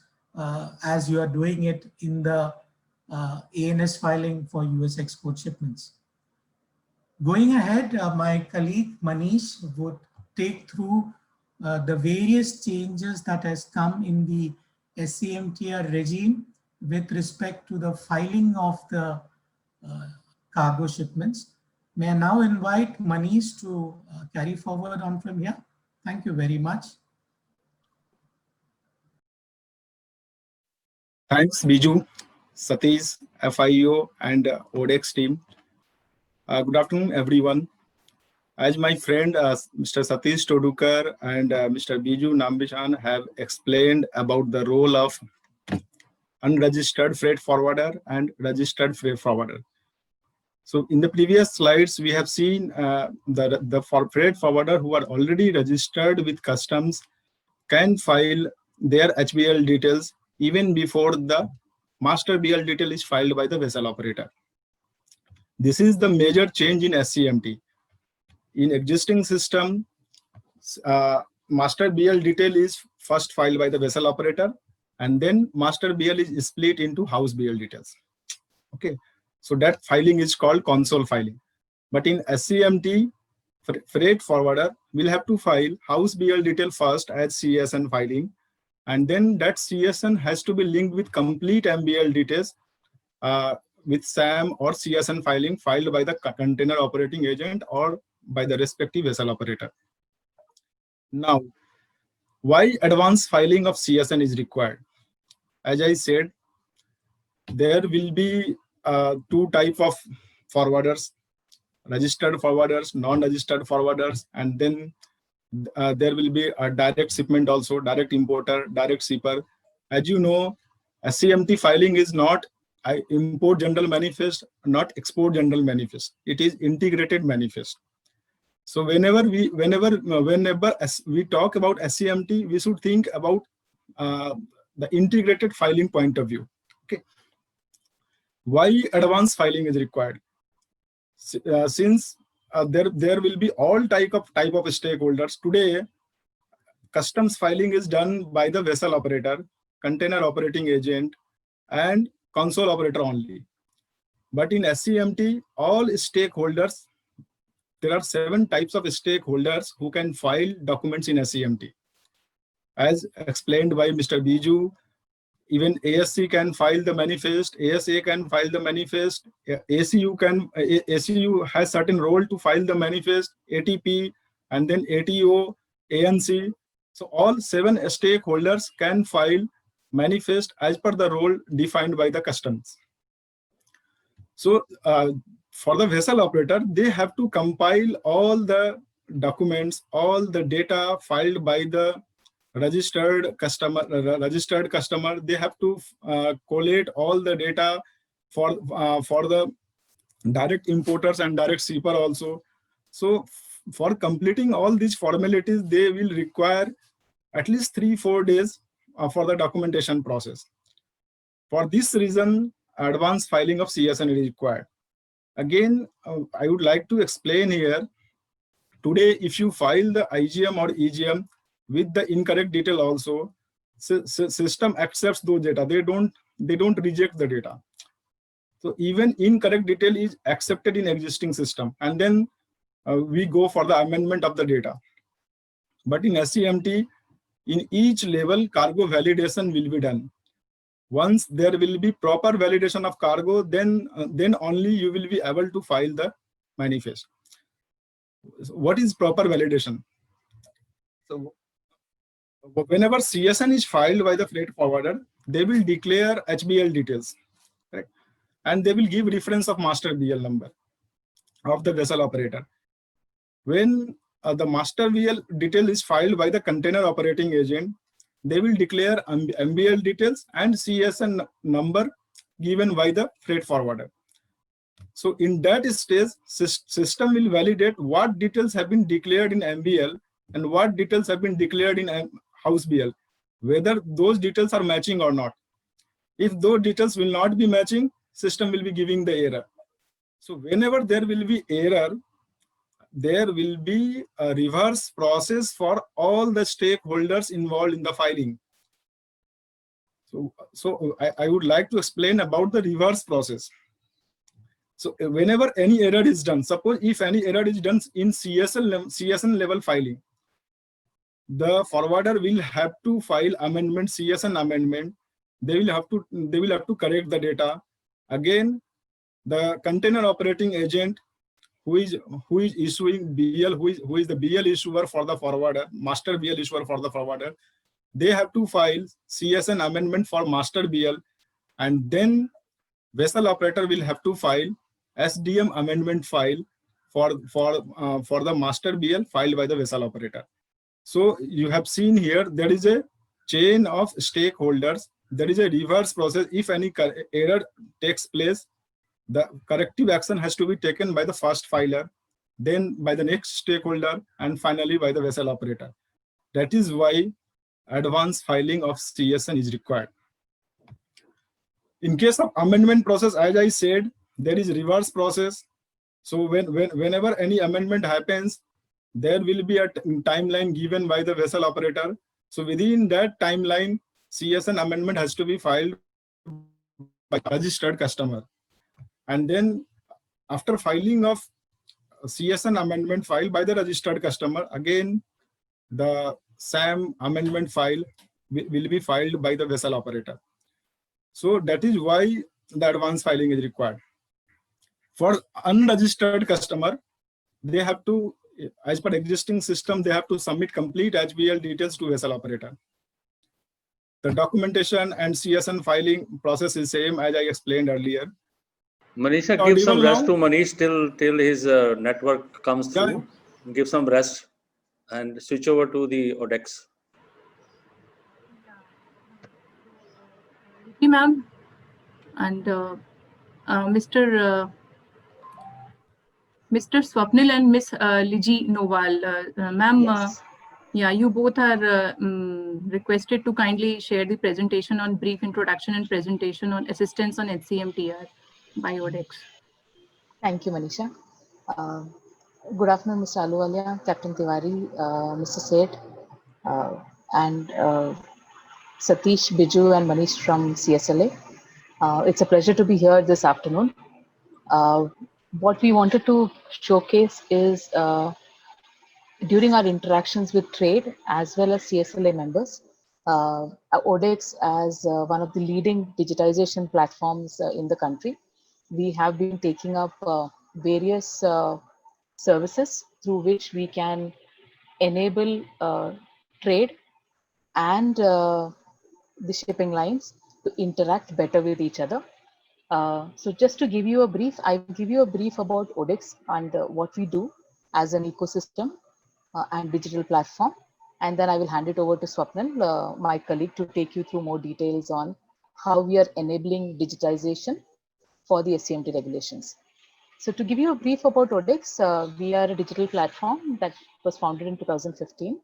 as you are doing it in the ANS filing for US export shipments. Going ahead, my colleague Manish would take through the various changes that has come in the SCMTR regime with respect to the filing of the cargo shipments. May I now invite Manish to carry forward on from here. Thank you very much. Thanks, Biju, Satish, FIO, and ODEX team. Good afternoon, everyone. As my friend Mr. Satish Todukar and Mr. Biju Nambishan have explained about the role of unregistered freight forwarder and registered freight forwarder. So in the previous slides, we have seen the freight forwarder who are already registered with customs can file their HBL details even before the master BL detail is filed by the vessel operator. This is the major change in SCMT. In existing system, master BL detail is first filed by the vessel operator, and then master BL is split into house BL details. Okay, so that filing is called console filing. But in SCMT, freight forwarder will have to file house BL detail first as CSN filing, and then that CSN has to be linked with complete MBL details with SAM or CSN filing filed by the container operating agent or by the respective vessel operator. Now, why advanced filing of CSN is required? As I said, there will be two types of forwarders: registered forwarders, non-registered forwarders, and then there will be a direct shipment also, direct importer, direct shipper. As you know, SCMT filing is not import general manifest, not export general manifest. It is integrated manifest. So whenever we talk about SCMT, we should think about the integrated filing point of view. Okay. Why advanced filing is required? Since there will be all type of stakeholders. Today, customs filing is done by the vessel operator, container operating agent, and console operator only. But in SCMT, all stakeholders, there are 7 types of stakeholders who can file documents in SCMT. As explained by Mr. Biju, even ASC can file the manifest, ASA can file the manifest, ACU has certain role to file the manifest, ATP, and then ATO, ANC. So all 7 stakeholders can file manifest as per the role defined by the customs. So for the vessel operator, they have to compile all the documents, all the data filed by the registered customer. They have to collate all the data for the direct importers and direct shipper also. So for completing all these formalities, they will require at least 3-4 days for the documentation process. For this reason, advanced filing of CSN is required. Again, I would like to explain here. Today, if you file the IGM or EGM with the incorrect detail also, system accepts those data. They don't reject the data. So even incorrect detail is accepted in existing system, and then we go for the amendment of the data. But in SCMT, in each level, cargo validation will be done. Once there will be proper validation of cargo, then only you will be able to file the manifest. What is proper validation? So whenever CSN is filed by the freight forwarder, they will declare HBL details, right? And they will give reference of master BL number of the vessel operator. When the master BL detail is filed by the container operating agent, they will declare MBL details and CSN number given by the freight forwarder. So in that stage, system will validate what details have been declared in MBL and what details have been declared in house BL, whether those details are matching or not. If those details will not be matching, system will be giving the error. So whenever there will be error, there will be a reverse process for all the stakeholders involved in the filing. So I would like to explain about the reverse process. So whenever any error is done, suppose if any error is done in CSN level filing, the forwarder will have to file amendment, CSN amendment. They will have to correct the data. Again, the container operating agent who is issuing BL, who is the BL issuer for the forwarder, master BL issuer for the forwarder, they have to file CSN amendment for master BL, and then vessel operator will have to file SDM amendment file for the master BL filed by the vessel operator. So you have seen here, there is a chain of stakeholders. There is a reverse process. If any error takes place, the corrective action has to be taken by the first filer, then by the next stakeholder, and finally by the vessel operator. That is why advanced filing of CSN is required. In case of amendment process, as I said, there is reverse process. So whenever any amendment happens, there will be a timeline given by the vessel operator. So within that timeline, CSN amendment has to be filed by a registered customer. And then after filing of CSN amendment filed by the registered customer, again, the SAM amendment file will be filed by the vessel operator. So that is why the advance filing is required. For unregistered customer, they have to, as per existing system, they have to submit complete HBL details to vessel operator. The documentation and CSN filing process is same as I explained earlier. Manisha, give some rest to Manish till his network comes through. Give some rest and switch over to the ODEX. Ma'am, and Mr. Swapnil and Miss Liji Noval. Ma'am, Yes. yeah, you both are requested to kindly share the presentation on brief introduction and presentation on assistance on HCMTR by ODEX. Thank you, Manisha. Good afternoon, Mr. Ahluwalia, Captain Tiwari, Mr. Seth, and Satish, Biju, and Manish from CSLA. It's a pleasure to be here this afternoon. What we wanted to showcase is during our interactions with trade as well as CSLA members, ODEX as one of the leading digitization platforms in the country, we have been taking up various services through which we can enable trade and the shipping lines to interact better with each other. So just to give you a brief, I will give you a brief about ODEX and what we do as an ecosystem and digital platform. And then I will hand it over to Swapnil, my colleague, to take you through more details on how we are enabling digitization for the SCMT regulations. So to give you a brief about ODEX, we are a digital platform that was founded in 2015.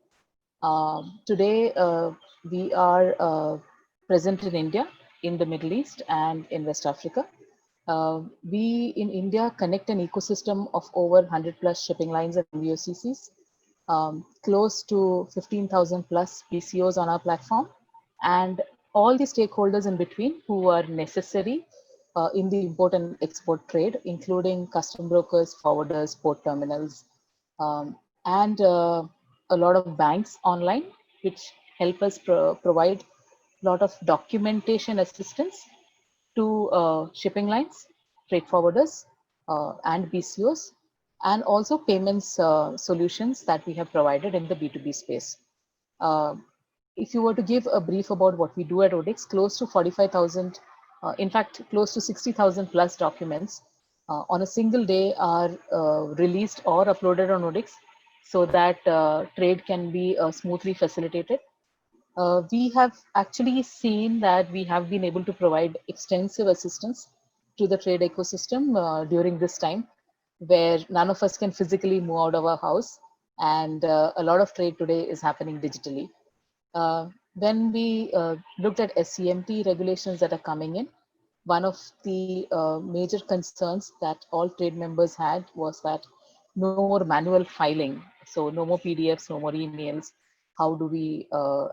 Today, we are present in India, in the Middle East, and in West Africa. We in India connect an ecosystem of over 100 plus shipping lines and VOCCs, close to 15,000 plus PCOs on our platform, and all the stakeholders in between who are necessary in the import and export trade, including custom brokers, forwarders, port terminals, and a lot of banks online, which help us provide a lot of documentation assistance to shipping lines, freight forwarders, and BCOs, and also payments solutions that we have provided in the B2B space. If you were to give a brief about what we do at ODEX, close to 45,000, in fact, close to 60,000 plus documents on a single day are released or uploaded on ODEX so that trade can be smoothly facilitated. We have actually seen that we have been able to provide extensive assistance to the trade ecosystem during this time, where none of us can physically move out of our house, and a lot of trade today is happening digitally. When we looked at SCMT regulations that are coming in, one of the major concerns that all trade members had was that no more manual filing. So no more PDFs, no more emails. How do we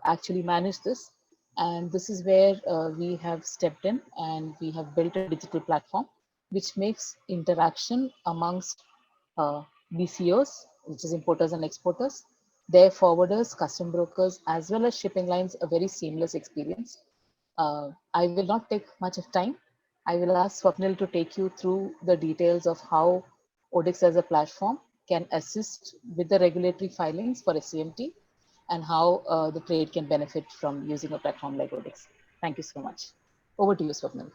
actually manage this? And this is where we have stepped in and we have built a digital platform which makes interaction amongst BCOs, which is importers and exporters, their forwarders, custom brokers, as well as shipping lines, a very seamless experience. I will not take much of time. I will ask Swapnil to take you through the details of how ODEX as a platform can assist with the regulatory filings for SCMT and how the trade can benefit from using a platform like ODEX. Thank you so much. Over to you, Swapnil.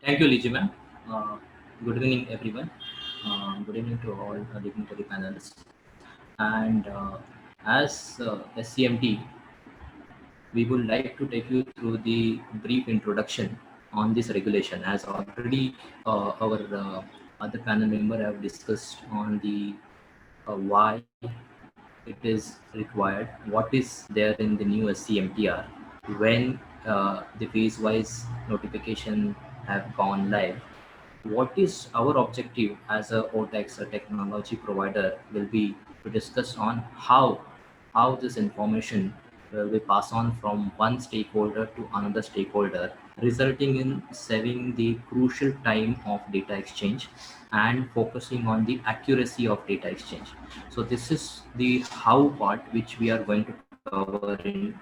Thank you, Liji ma'am. Good evening, everyone. Good evening to all dignitary panelists. And as SCMT, we would like to take you through the brief introduction on this regulation, as already our other panel member have discussed on the why it is required, what is there in the new SCMTR, when the phase-wise notification have gone live, what is our objective as a OTEX, a technology provider, will be to discuss on how this information will be passed on from one stakeholder to another stakeholder, resulting in saving the crucial time of data exchange and focusing on the accuracy of data exchange. So this is the how part which we are going to cover in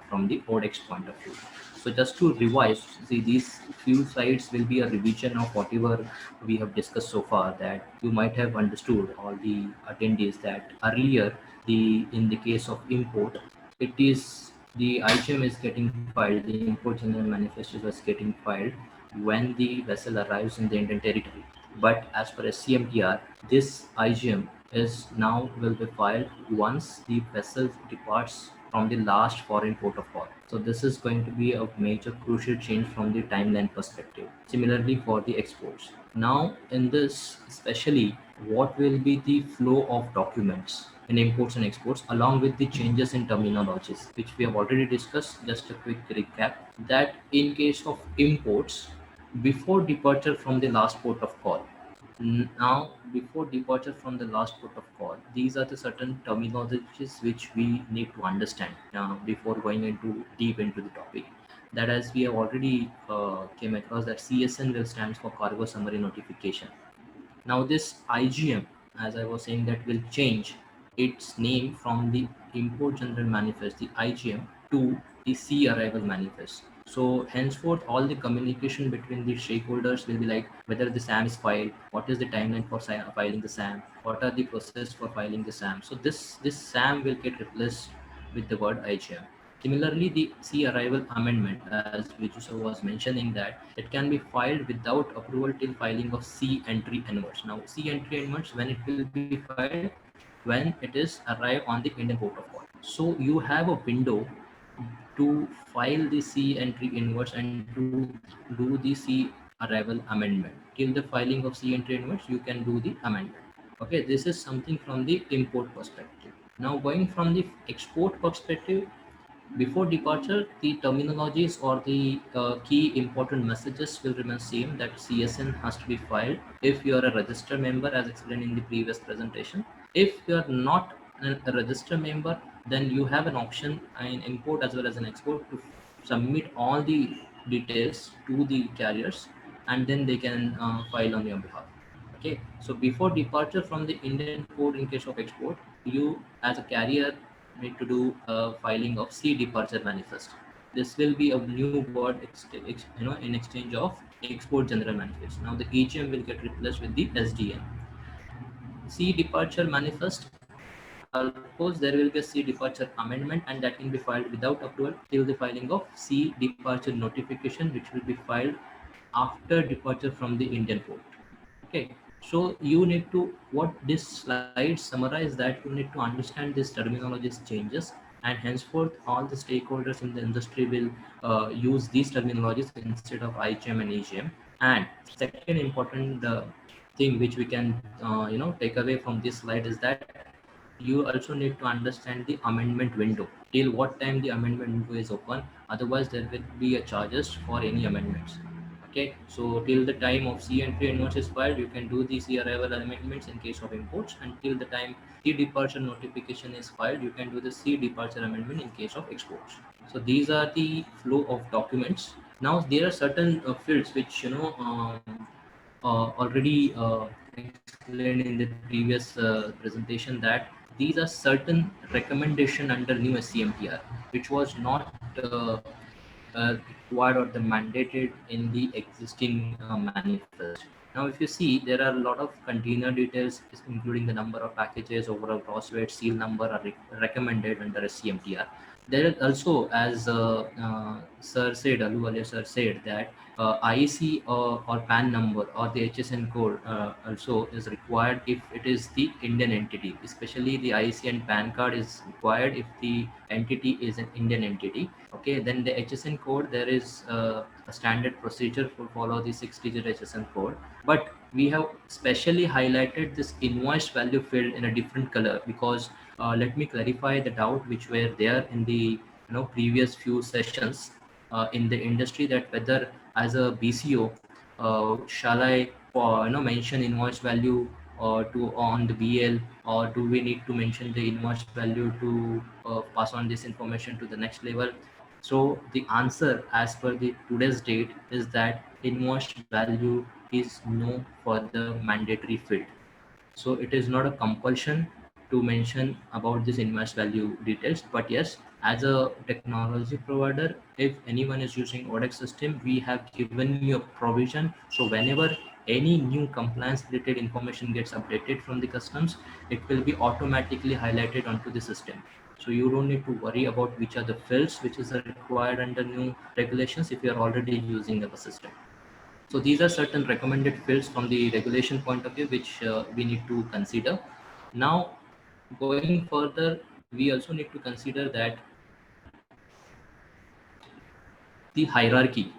from the ODEX point of view. So just to revise, see, these few slides will be a revision of whatever we have discussed so far, that you might have understood, all the attendees, that earlier in the case of import, it is the IGM is getting filed, the import general manifest was getting filed when the vessel arrives in the Indian territory. But as per SCMTR, this IGM is now will be filed once the vessel departs from the last foreign port of call. So this is going to be a major crucial change from the timeline perspective. Similarly for the exports. Now in this, especially, what will be the flow of documents in imports and exports, along with the changes in terminologies, which we have already discussed. Just a quick recap, that in case of imports, before departure from the last port of call, now before departure from the last port of call, these are the certain terminologies which we need to understand before going into deep into the topic. That, as we have already came across, that CSN will stands for cargo summary notification. Now this IGM, as I was saying, that will change its name from the import general manifest, the IGM, to the sea arrival manifest. So henceforth, all the communication between the stakeholders will be like whether the SAM is filed, what is the timeline for filing the SAM, what are the process for filing the SAM. So this SAM will get replaced with the word IGM. Similarly, the sea arrival amendment, as Viju was mentioning, that it can be filed without approval till filing of sea entry inwards. Now, sea entry inwards, when it will be filed, when it is arrived on the Indian port of call. So you have a window to file the sea entry inwards and to do the sea arrival amendment. Till the filing of sea entry inwards, you can do the amendment. Okay, this is something from the import perspective. Now, going from the export perspective, before departure, the terminologies or the key important messages will remain same, that CSN has to be filed if you are a register member, as explained in the previous presentation. If you are not a register member, then you have an option in import as well as an export to submit all the details to the carriers, and then they can file on your behalf. Okay, so before departure from the Indian port in case of export, you as a carrier need to do filing of sea departure manifest. This will be a new word in exchange of export general manifest. Now the EGM will get replaced with the SDN. Sea departure manifest, of course there will be a sea departure amendment, and that can be filed without approval till the filing of sea departure notification, which will be filed after departure from the Indian port. Okay, so you need to, what this slide summarize, that you need to understand this terminologies changes, and henceforth all the stakeholders in the industry will use these terminologies instead of IGM and EGM. And second important thing which we can take away from this slide is that you also need to understand the amendment window, till what time the amendment window is open, otherwise there will be a charges for any amendments. Okay, so till the time of sea entry inwards is filed, you can do the sea arrival amendments in case of imports, and till the time sea departure notification is filed, you can do the sea departure amendment in case of exports. So these are the flow of documents. Now there are certain fields which already explained in the previous presentation, that these are certain recommendation under new SCMTR, which was not required or the mandated in the existing manifest. Now, if you see, there are a lot of container details, including the number of packages, overall gross weight, seal number are recommended under SCMTR. There is also, as Sir said, Ahluwalia Sir said, that IEC or PAN number or the HSN code also is required if it is the Indian entity. Especially the IEC and PAN card is required if the entity is an Indian entity. Okay, then the HSN code, there is a standard procedure to follow the 6-digit HSN code, but we have specially highlighted this invoice value field in a different color because let me clarify the doubt which were there in the previous few sessions in the industry, that whether as a BCO shall I mention invoice value to on the BL, or do we need to mention the invoice value to pass on this information to the next level? So the answer as per the today's date is that invoice value is no further mandatory field. So it is not a compulsion to mention about this invoice value details, but yes, as a technology provider, if anyone is using ODEX system, we have given you a provision. So whenever any new compliance related information gets updated from the customs, it will be automatically highlighted onto the system. So you don't need to worry about which are the fields which is required under new regulations if you are already using our system. So these are certain recommended fields from the regulation point of view, which we need to consider. Now, going further, we also need to consider that the hierarchy.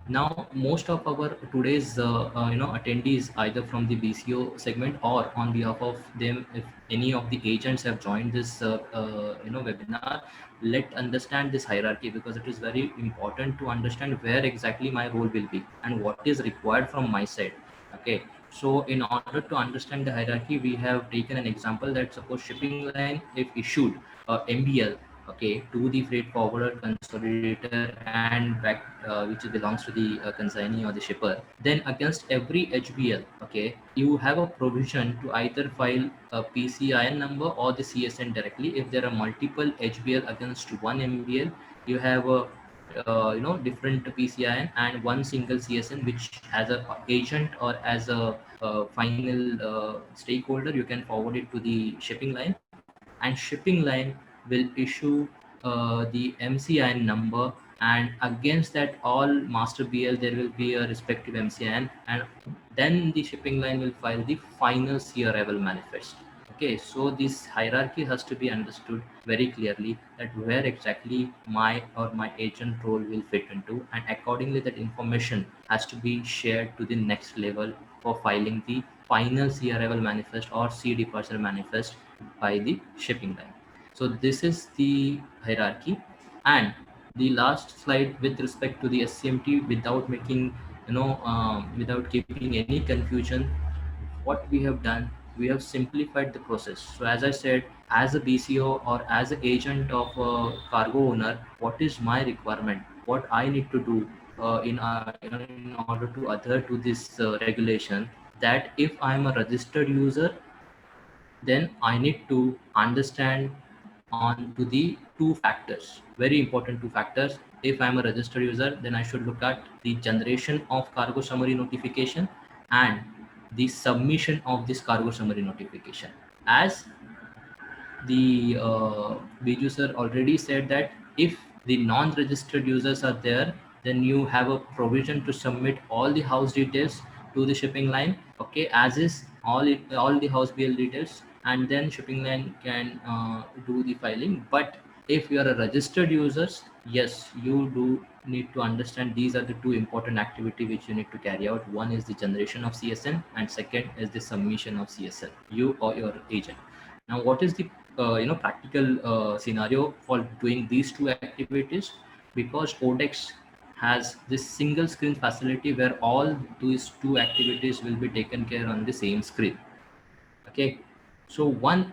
Now, most of our today's attendees, either from the BCO segment or on behalf of them, if any of the agents have joined this webinar, let understand this hierarchy, because it is very important to understand where exactly my role will be and what is required from my side. Okay, so in order to understand the hierarchy, we have taken an example that suppose shipping line, if issued MBL, okay, to the freight forwarder, consolidator, and back which belongs to the consignee or the shipper, then against every HBL, okay, you have a provision to either file a PCIN number or the CSN directly. If there are multiple HBL against one MBL, you have a different PCIN and one single CSN, which as a agent or as a final stakeholder, you can forward it to the shipping line, and shipping line will issue the MCIN number, and against that all master BL there will be a respective MCIN, and then the shipping line will file the final sea arrival manifest. Okay, so this hierarchy has to be understood very clearly, that where exactly my agent role will fit into, and accordingly that information has to be shared to the next level for filing the final sea arrival manifest or sea departure manifest by the shipping line. So this is the hierarchy. And the last slide with respect to the SCMT, without making without keeping any confusion, what we have done, we have simplified the process. So as I said, as a BCO or as an agent of a cargo owner, what is my requirement, what I need to do in order to adhere to this regulation, that if I am a registered user, then I need to understand on to the two factors, very important two factors. If I'm a registered user, then I should look at the generation of cargo summary notification and the submission of this cargo summary notification. As the Biju sir already said that if the non-registered users are there, then you have a provision to submit all the house details to the shipping line, okay, as is all the house BL details, and then shipping line can do the filing. But if you are a registered users, yes, you do need to understand these are the two important activity which you need to carry out. One is the generation of CSN, and second is the submission of CSN, you or your agent. Now, what is the practical scenario for doing these two activities? Because ODEX has this single screen facility where all these two activities will be taken care on the same screen. Okay, so one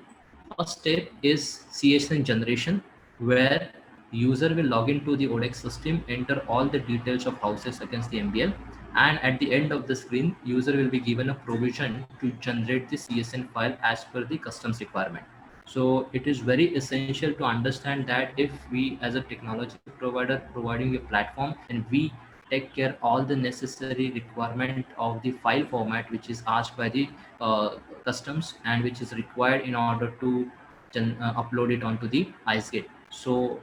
first step is CSN generation, where user will log into the ODEX system, enter all the details of houses against the MBL, and at the end of the screen, user will be given a provision to generate the CSN file as per the customs requirement. So it is very essential to understand that if we as a technology provider providing a platform, and we take care all the necessary requirement of the file format which is asked by the customs and which is required in order to upload it onto the IceGate. So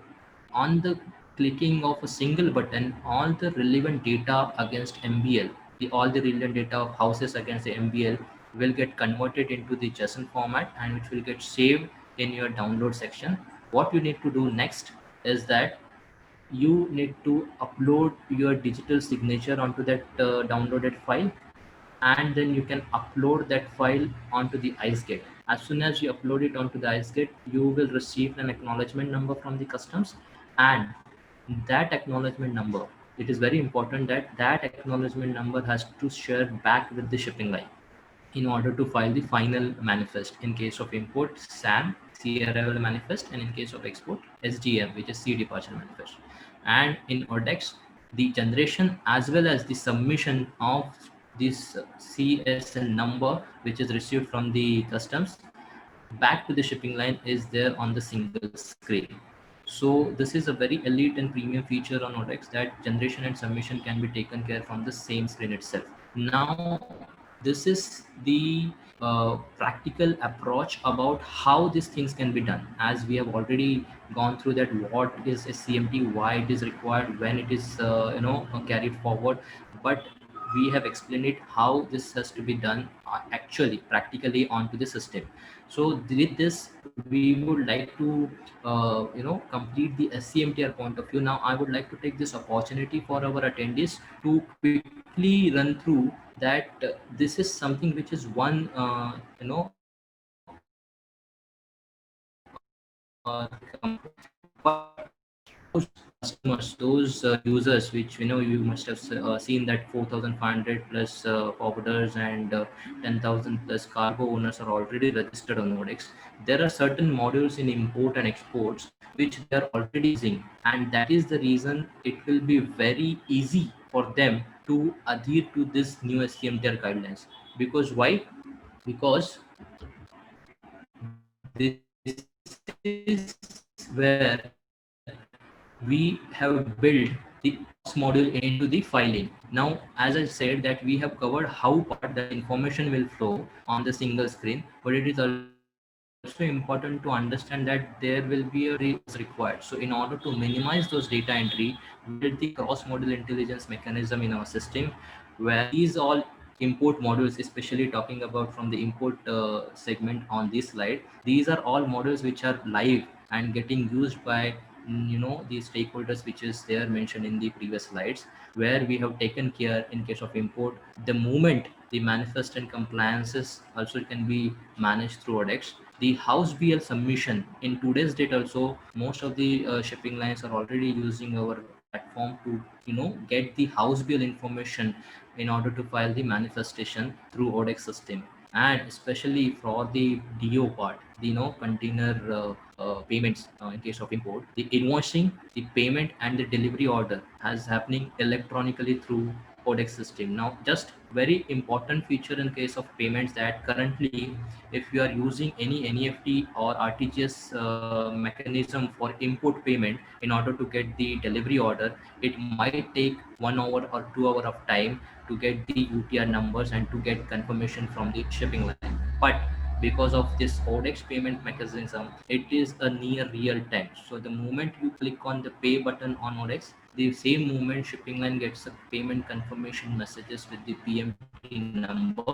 on the clicking of a single button, all the relevant data against MBL, all the relevant data of houses against the MBL will get converted into the JSON format, and which will get saved in your download section. What you need to do next is that you need to upload your digital signature onto that downloaded file, and then you can upload that file onto the IceGate. As soon as you upload it onto the IceGate, you will receive an acknowledgement number from the customs, and that acknowledgement number, it is very important that that acknowledgement number has to share back with the shipping line in order to file the final manifest. In case of import, SAM, sea arrival manifest, and in case of export, SDM, which is sea departure manifest. And in ODEX, the generation as well as the submission of this CSN number, which is received from the customs, back to the shipping line is there on the single screen. So this is a very elite and premium feature on ODEX, that generation and submission can be taken care from the same screen itself. Now, this is the practical approach about how these things can be done. As we have already gone through that, what is a CMT, why it is required, when it is carried forward, but we have explained it how this has to be done actually practically onto the system. So with this, we would like to complete the SCMTR point of view. Now I would like to take this opportunity for our attendees to quickly run through that this is something which is one customers, those users which you must have seen that 4,500 plus forwarders and 10,000 plus cargo owners are already registered on ODEX. There are certain modules in import and exports which they are already using, and that is the reason it will be very easy for them to adhere to this new SCMTR guidelines. Because why? Because this is where we have built the module into the filing. Now, as I said that we have covered how part the information will flow on the single screen, but it is also important to understand that there will be a required. So in order to minimize those data entry, we built the cross-module intelligence mechanism in our system, where these all import modules, especially talking about from the import segment on this slide, these are all modules which are live and getting used by the stakeholders which is there mentioned in the previous slides, where we have taken care in case of import, the moment the manifest and compliances also can be managed through ODEX. The house BL submission in today's date also, most of the shipping lines are already using our platform to get the house BL information in order to file the manifestation through ODEX system. And especially for the DO part, the container payments in case of import, the invoicing, the payment and the delivery order has happening electronically through ODEX system. Now, just very important feature in case of payments, that currently if you are using any NEFT or RTGS mechanism for import payment in order to get the delivery order, it might take 1 hour or 2 hours of time to get the UTR numbers and to get confirmation from the shipping line. But because of this ODEX payment mechanism, it is a near real time. So the moment you click on the pay button on ODEX, the same moment shipping line gets a payment confirmation messages with the PMT number,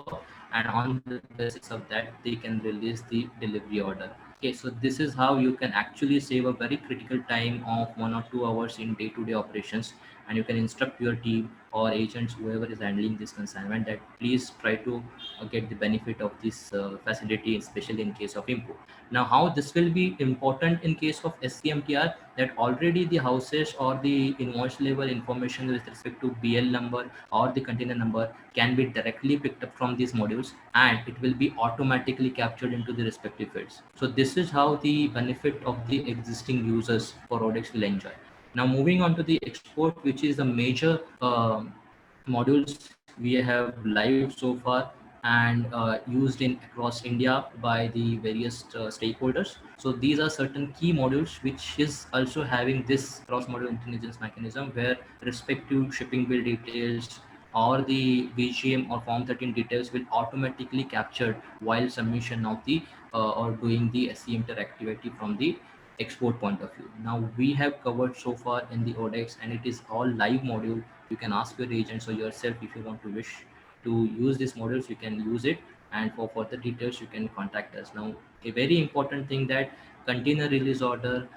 and on the basis of that, they can release the delivery order. Okay, so this is how you can actually save a very critical time of 1 or 2 hours in day-to-day operations, and you can instruct your team or agents, whoever is handling this consignment, that please try to get the benefit of this facility, especially in case of import. Now, how this will be important in case of SCMTR, that already the houses or the invoice level information with respect to BL number or the container number can be directly picked up from these modules, and it will be automatically captured into the respective fields. So this is how the benefit of the existing users for ODEX will enjoy. Now, moving on to the export, which is the major modules we have live so far and used in across India by the various stakeholders. So these are certain key modules which is also having this cross-module intelligence mechanism, where respective shipping bill details or the BGM or Form 13 details will automatically captured while submission of the or doing the SCMTR activity from the export point of view. Now we have covered so far in the ODEX, and it is all live module. You can ask your agents or yourself if you want to wish to use these modules, you can use it, and for further details you can contact us. Now, a very important thing, that container release order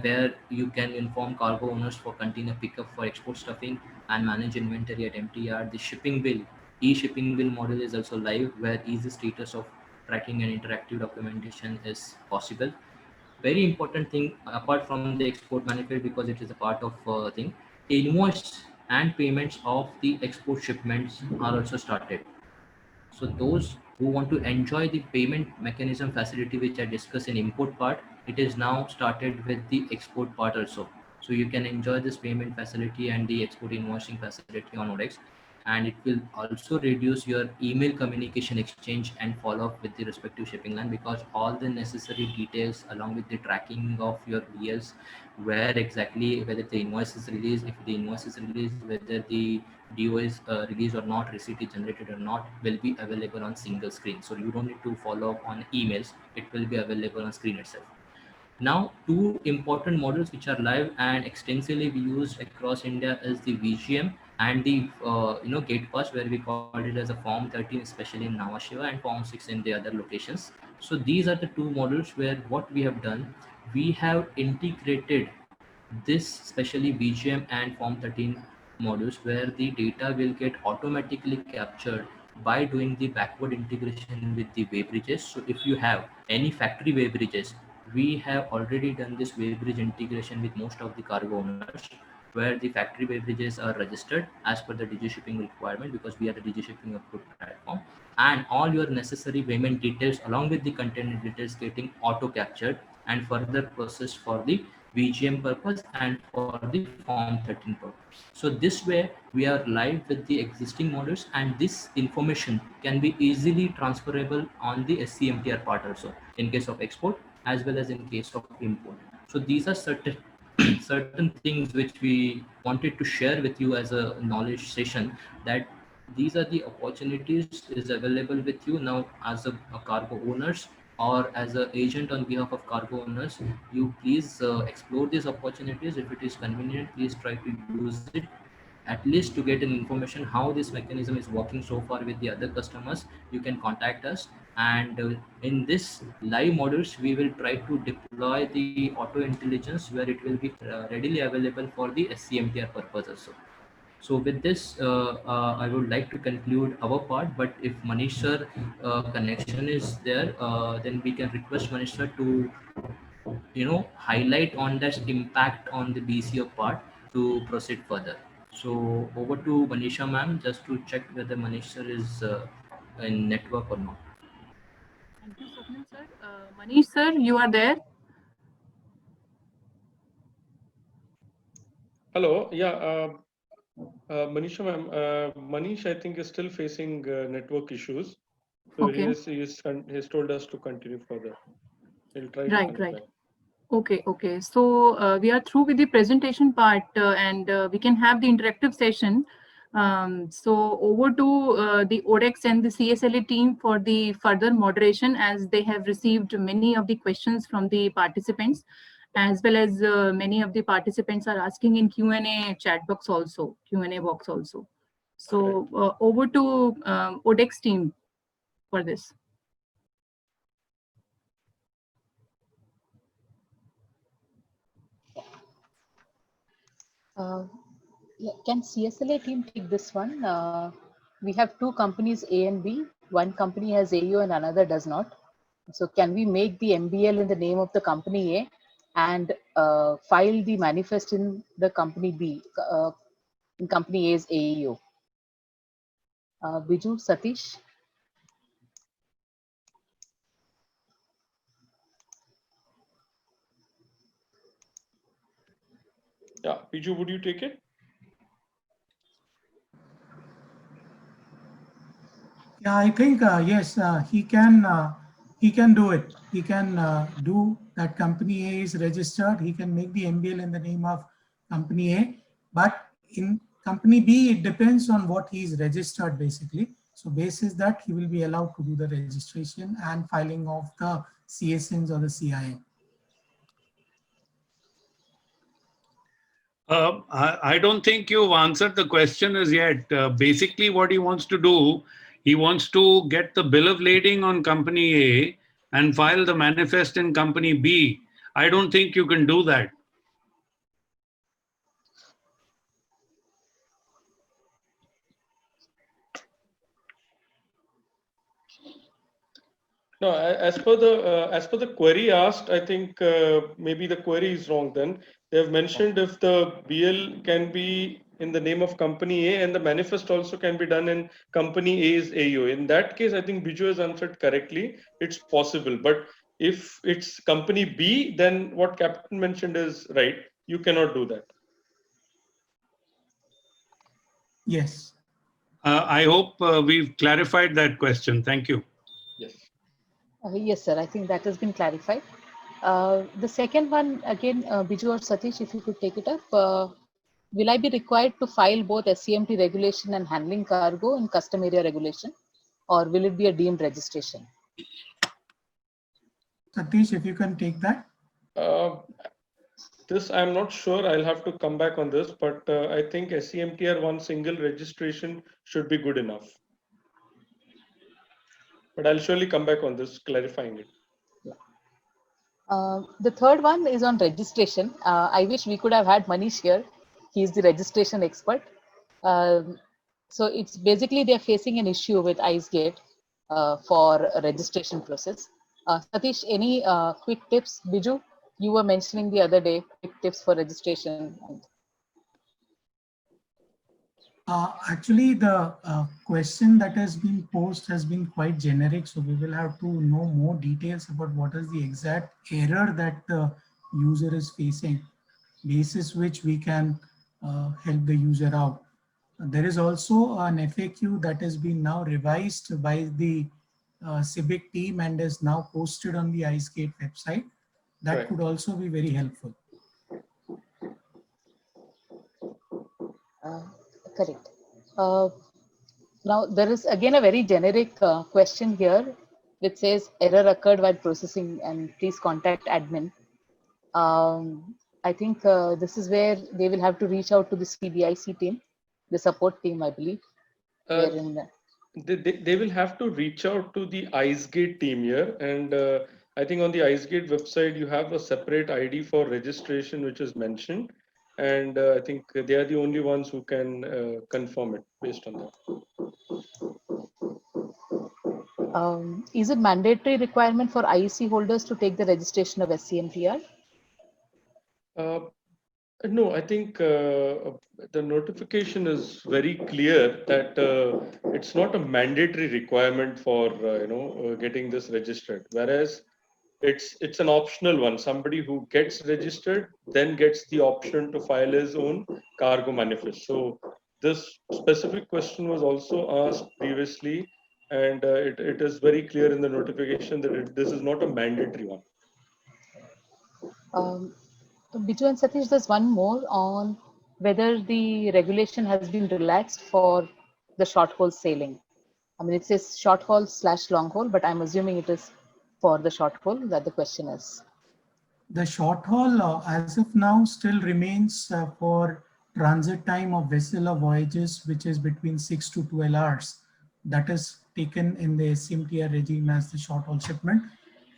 where you can inform cargo owners for container pickup for export stuffing and manage inventory at MTR. The shipping bill, e-shipping bill model is also live, where easy status of tracking and interactive documentation is possible. Very important thing apart from the export manifest, because it is a part of thing, invoice and payments of the export shipments are also started. So those who want to enjoy the payment mechanism facility which I discussed in import part, it is now started with the export part also. So you can enjoy this payment facility and the export invoicing facility on ODEX, and it will also reduce your email communication exchange and follow up with the respective shipping line, because all the necessary details along with the tracking of your BLs, where exactly whether the invoice is released, if the invoice is released, whether the DO is released or not, receipt is generated or not, will be available on single screen. So you don't need to follow up on emails. It will be available on screen itself. Now, two important models which are live and extensively used across India is the VGM and the gate pass, where we call it as a Form 13, especially in Nhava Sheva, and Form 6 in the other locations. So these are the two models where what we have done, we have integrated this, especially VGM and Form 13 modules, where the data will get automatically captured by doing the backward integration with the Weybridges. So if you have any factory Weybridges, we have already done this Weybridge integration with most of the cargo owners, where the factory Weybridges are registered as per the DigiShipping requirement, because we are the DigiShipping approved platform, and all your necessary payment details along with the container details getting auto captured and further processed for the VGM purpose and for the Form 13 purpose. So this way we are live with the existing models, and this information can be easily transferable on the SCMTR part also in case of export as well as in case of import. So these are certain things which we wanted to share with you as a knowledge session, that these are the opportunities is available with you now as a cargo owners or as an agent on behalf of cargo owners. You please explore these opportunities. If it is convenient, please try to use it, at least to get an information how this mechanism is working so far with the other customers. You can contact us, and in this live models we will try to deploy the auto intelligence, where it will be readily available for the SCMTR purpose also. So with this, I would like to conclude our part, but if Manish sir connection is there, then we can request Manish sir to, highlight on that impact on the BCO part to proceed further. So over to Manisha ma'am, just to check whether Manish sir is in network or not. Thank you, Swapnil sir. Manish sir, you are there? Hello. Yeah. Manisha ma'am, Manish, I think, is still facing network issues. So Okay. he's told us to continue further. He'll try to Right, connect right. back. Okay. So we are through with the presentation part, and we can have the interactive session. So over to the ODEX and the CSLA team for the further moderation, as they have received many of the questions from the participants, as well as many of the participants are asking in Q&A chat box also, Q&A box also. So over to ODEX team for this. Yeah, can CSLA team take this one? We have two companies, A and B. One company has AU and another does not. So can we make the MBL in the name of the company A and file the manifest in the company B, in company A's AEO? Biju, Satish? Yeah, Biju, would you take it? Yeah, I think yes, he can do it. He can do that. Company A is registered. He can make the MBL in the name of company A, but in company B, it depends on what he is registered basically. So basis that he will be allowed to do the registration and filing of the CSNs or the CIN. I don't think you've answered the question as yet. Basically, what he wants to do, he wants to get the bill of lading on company A and file the manifest in company B. I don't think you can do that. No, as per the query asked, I think maybe the query is wrong. Then they have mentioned if the BL can be in the name of company A and the manifest also can be done in company A's AO. In that case, I think Biju has answered correctly. It's possible, but if it's company B, then what Captain mentioned is right. You cannot do that. Yes. I hope we've clarified that question. Thank you. Yes. Yes, sir. I think that has been clarified. The second one, again, Biju or Satish, if you could take it up. Will I be required to file both SCMT regulation and handling cargo in custom area regulation, or will it be a deemed registration? Satish, if you can take that. This I'm not sure. I'll have to come back on this, but I think SCMTR one single registration should be good enough. But I'll surely come back on this, clarifying it. The third one is on registration. I wish we could have had Manish here. He's the registration expert. So it's basically they're facing an issue with IceGate for a registration process. Satish, any quick tips? Biju, you were mentioning the other day, quick tips for registration. Actually, the question that has been posed has been quite generic, so we will have to know more details about what is the exact error that the user is facing, basis which we can help the user out. There is also an FAQ that has been now revised by the CIBIC team and is now posted on the IceGate website. That Right. could also be very helpful. Correct. Now, there is again a very generic question here which says error occurred while processing and please contact admin. I think this is where they will have to reach out to the CBIC team, the support team, I believe. They will have to reach out to the IceGate team here. And I think on the IceGate website, you have a separate ID for registration, which is mentioned. And I think they are the only ones who can confirm it based on that. Is it mandatory requirement for IEC holders to take the registration of SCMTR? No, I think the notification is very clear that it's not a mandatory requirement for getting this registered. Whereas it's an optional one. Somebody who gets registered then gets the option to file his own cargo manifest. So this specific question was also asked previously, and it is very clear in the notification that this is not a mandatory one. Biju and Satish, there's one more on whether the regulation has been relaxed for the short haul sailing. I mean, it says short haul / long haul, but I'm assuming it is for the short haul that the question is. The short haul as of now still remains for transit time of vessel or voyages, which is between 6 to 12 hours. That is taken in the SCMTR regime as the short haul shipment.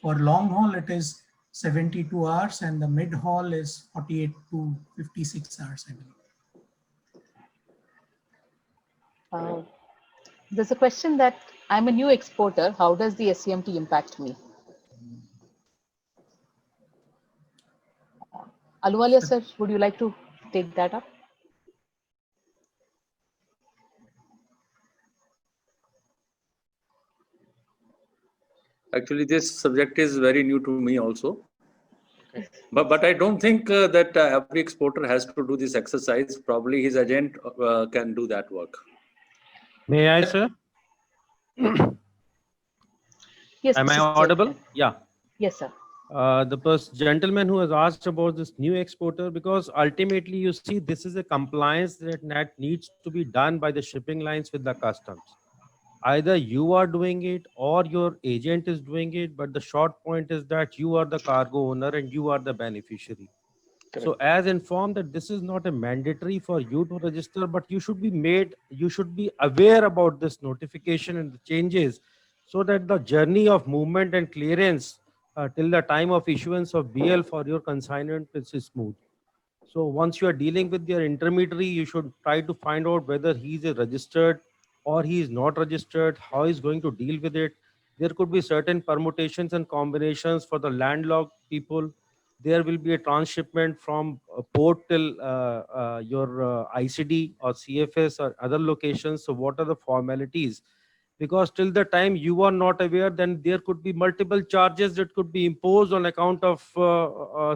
For long haul, it is 72 hours and the mid haul is 48 to 56 hours, I believe. There's a question that I'm a new exporter. How does the SCMT impact me? Ahluwalia sir, would you like to take that up? Actually, this subject is very new to me also. But I don't think that every exporter has to do this exercise. Probably his agent can do that work. May I, sir? Yes. Am I audible? Yeah. Yes, sir. The first gentleman who has asked about this new exporter, because ultimately you see this is a compliance that needs to be done by the shipping lines with the customs. Either you are doing it or your agent is doing it, but the short point is that you are the cargo owner and you are the beneficiary. Correct. So as informed that this is not a mandatory for you to register, but you should be aware about this notification and the changes so that the journey of movement and clearance till the time of issuance of BL for your consignment, it's smooth. So once you are dealing with your intermediary, you should try to find out whether he is registered or he is not registered, how he's going to deal with it. There could be certain permutations and combinations for the landlocked people. There will be a transshipment from a port till your ICD or CFS or other locations. So what are the formalities? Because till the time you are not aware, then there could be multiple charges that could be imposed on account of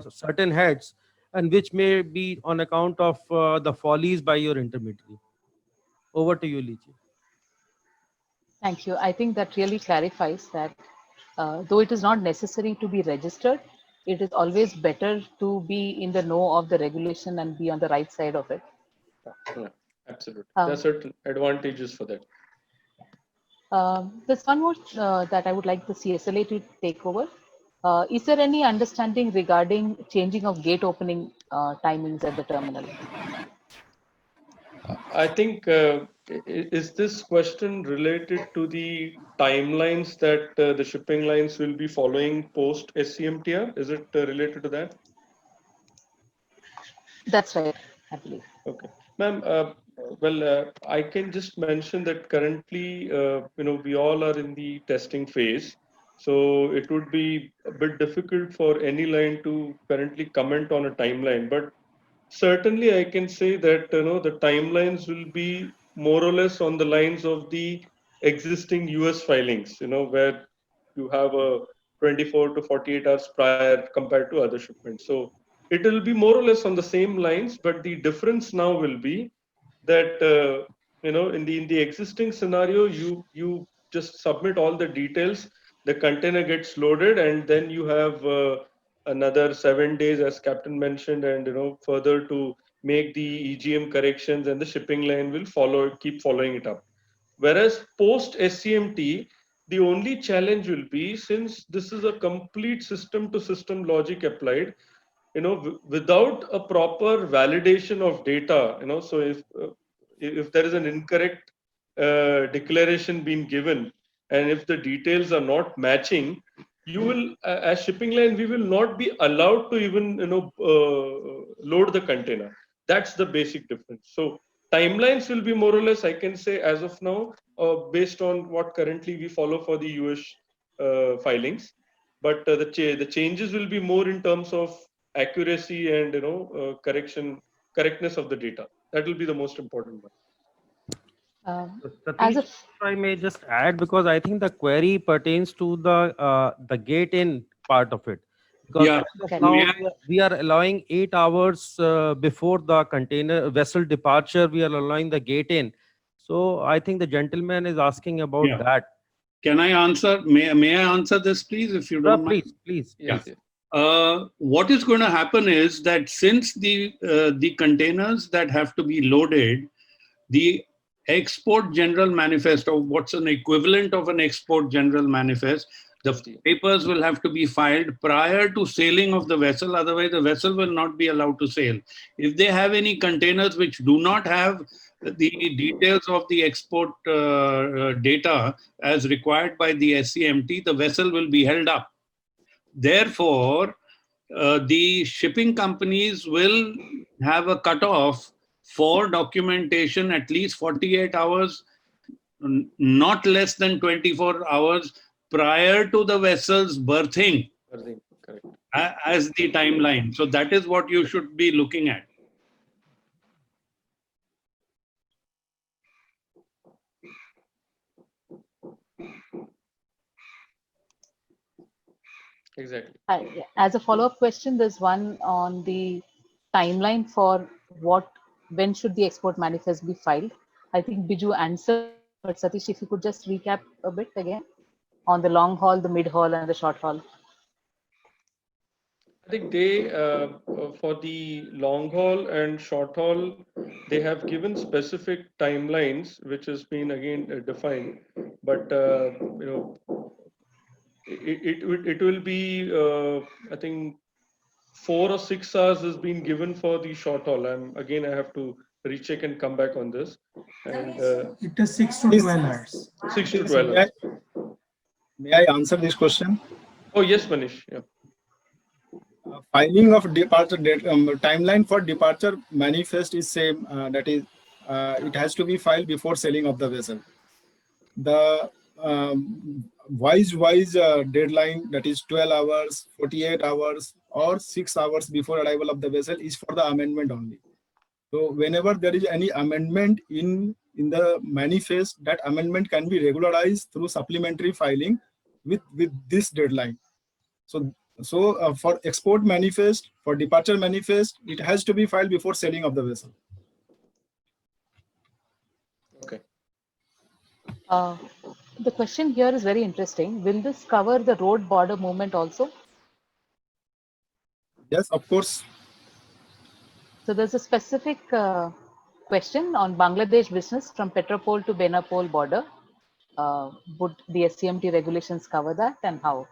certain heads, and which may be on account of the follies by your intermediary. Over to you, Lichi. Thank you. I think that really clarifies that though it is not necessary to be registered, it is always better to be in the know of the regulation and be on the right side of it. Yeah, absolutely. There are certain advantages for that. There's one more that I would like the CSLA to take over. Is there any understanding regarding changing of gate opening timings at the terminal? I think, is this question related to the timelines that the shipping lines will be following post SCMTR? Is it related to that? That's right, I believe. Okay. Ma'am, I can just mention that currently, we all are in the testing phase. So it would be a bit difficult for any line to currently comment on a timeline. But certainly I can say that, the timelines will be more or less on the lines of the existing US filings, where you have a 24 to 48 hours prior compared to other shipments. So it will be more or less on the same lines, but the difference now will be that, in the existing scenario, you just submit all the details, the container gets loaded, and then you have another 7 days, as Captain mentioned, and further to make the EGM corrections, and the shipping line will keep following it up. Whereas post SCMT, the only challenge will be, since this is a complete system to system logic applied, without a proper validation of data, so if there is an incorrect declaration being given, and if the details are not matching, you will, as shipping line, we will not be allowed to even, load the container. That's the basic difference. So timelines will be more or less, I can say, as of now, based on what currently we follow for the US filings. But the changes will be more in terms of accuracy and correctness of the data. That will be the most important one. As Satish, if I may just add, because I think the query pertains to the gate in part of it. Because Yeah. as of now, we are allowing 8 hours before the container vessel departure, we are allowing the gate in. So I think the gentleman is asking about that. Can I answer? May I answer this, please, if you don't mind? Please. Yeah. What is going to happen is that since the containers that have to be loaded, the export general manifest, or what's an equivalent of an export general manifest, the papers will have to be filed prior to sailing of the vessel. Otherwise, the vessel will not be allowed to sail. If they have any containers which do not have the details of the export data as required by the SCMT, the vessel will be held up. Therefore, the shipping companies will have a cutoff for documentation at least 48 hours, not less than 24 hours prior to the vessel's berthing as the timeline. So that is what you should be looking at. Exactly. As a follow-up question, there's one on the timeline for when should the export manifest be filed. I think Biju answered, but Satish, if you could just recap a bit again on the long haul, the mid haul, and the short haul. I think they, for the long haul and short haul, they have given specific timelines, which has been again defined. But it will be, I think, 4 or 6 hours has been given for the short haul. Again, I have to recheck and come back on this. And it is 6 to 12 hours. 6 to 12 hours. May I answer this question? Oh, yes, Manish. Yeah. Filing of departure date, timeline for departure manifest is same. That is, it has to be filed before sailing of the vessel. The wise deadline, that is 12 hours, 48 hours, or 6 hours before arrival of the vessel, is for the amendment only. So whenever there is any amendment in the manifest, that amendment can be regularized through supplementary filing with this deadline. So for export manifest, for departure manifest, it has to be filed before sailing of the vessel. Okay. The question here is very interesting. Will this cover the road border movement also? Yes, of course. So there's a specific question on Bangladesh business from Petropol to Benapole border. Would the SCMT regulations cover that, and how?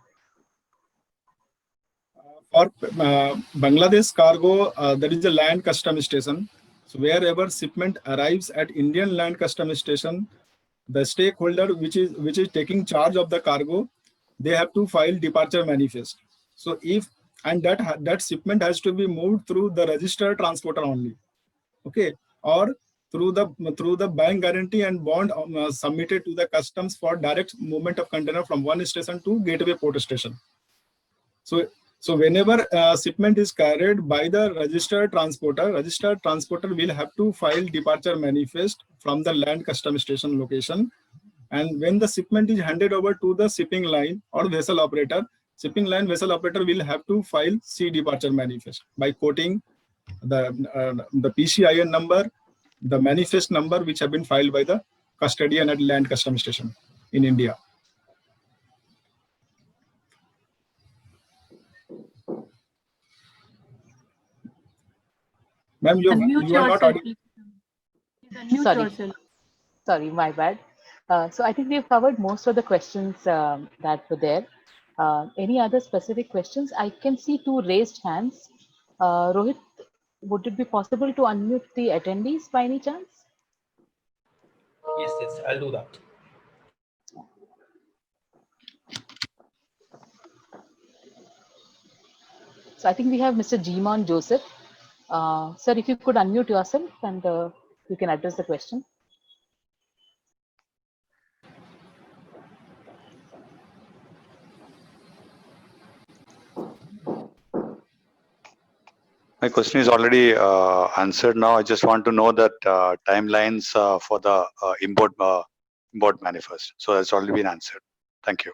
For Bangladesh cargo, there is a land custom station. So wherever shipment arrives at Indian land custom station, the stakeholder which is taking charge of the cargo, they have to file departure manifest. So that shipment has to be moved through the registered transporter only, okay, or through the bank guarantee and bond submitted to the customs for direct movement of container from one station to gateway port station. So whenever shipment is carried by the registered transporter will have to file departure manifest from the land custom station location. And when the shipment is handed over to the shipping line or vessel operator, shipping line vessel operator will have to file C departure manifest by quoting the PCIN number, the manifest number which have been filed by the custodian at land custom station in India. Ma'am, you are not audible. Sorry. Yourself. Sorry, my bad. So I think we've covered most of the questions that were there. Any other specific questions? I can see 2 raised hands. Rohit, would it be possible to unmute the attendees by any chance? Yes, I'll do that. So I think we have Mr. Jimon Joseph. Sir, if you could unmute yourself and you can address the question. My question is already answered now. I just want to know that timelines for the import manifest. So that's already been answered. Thank you.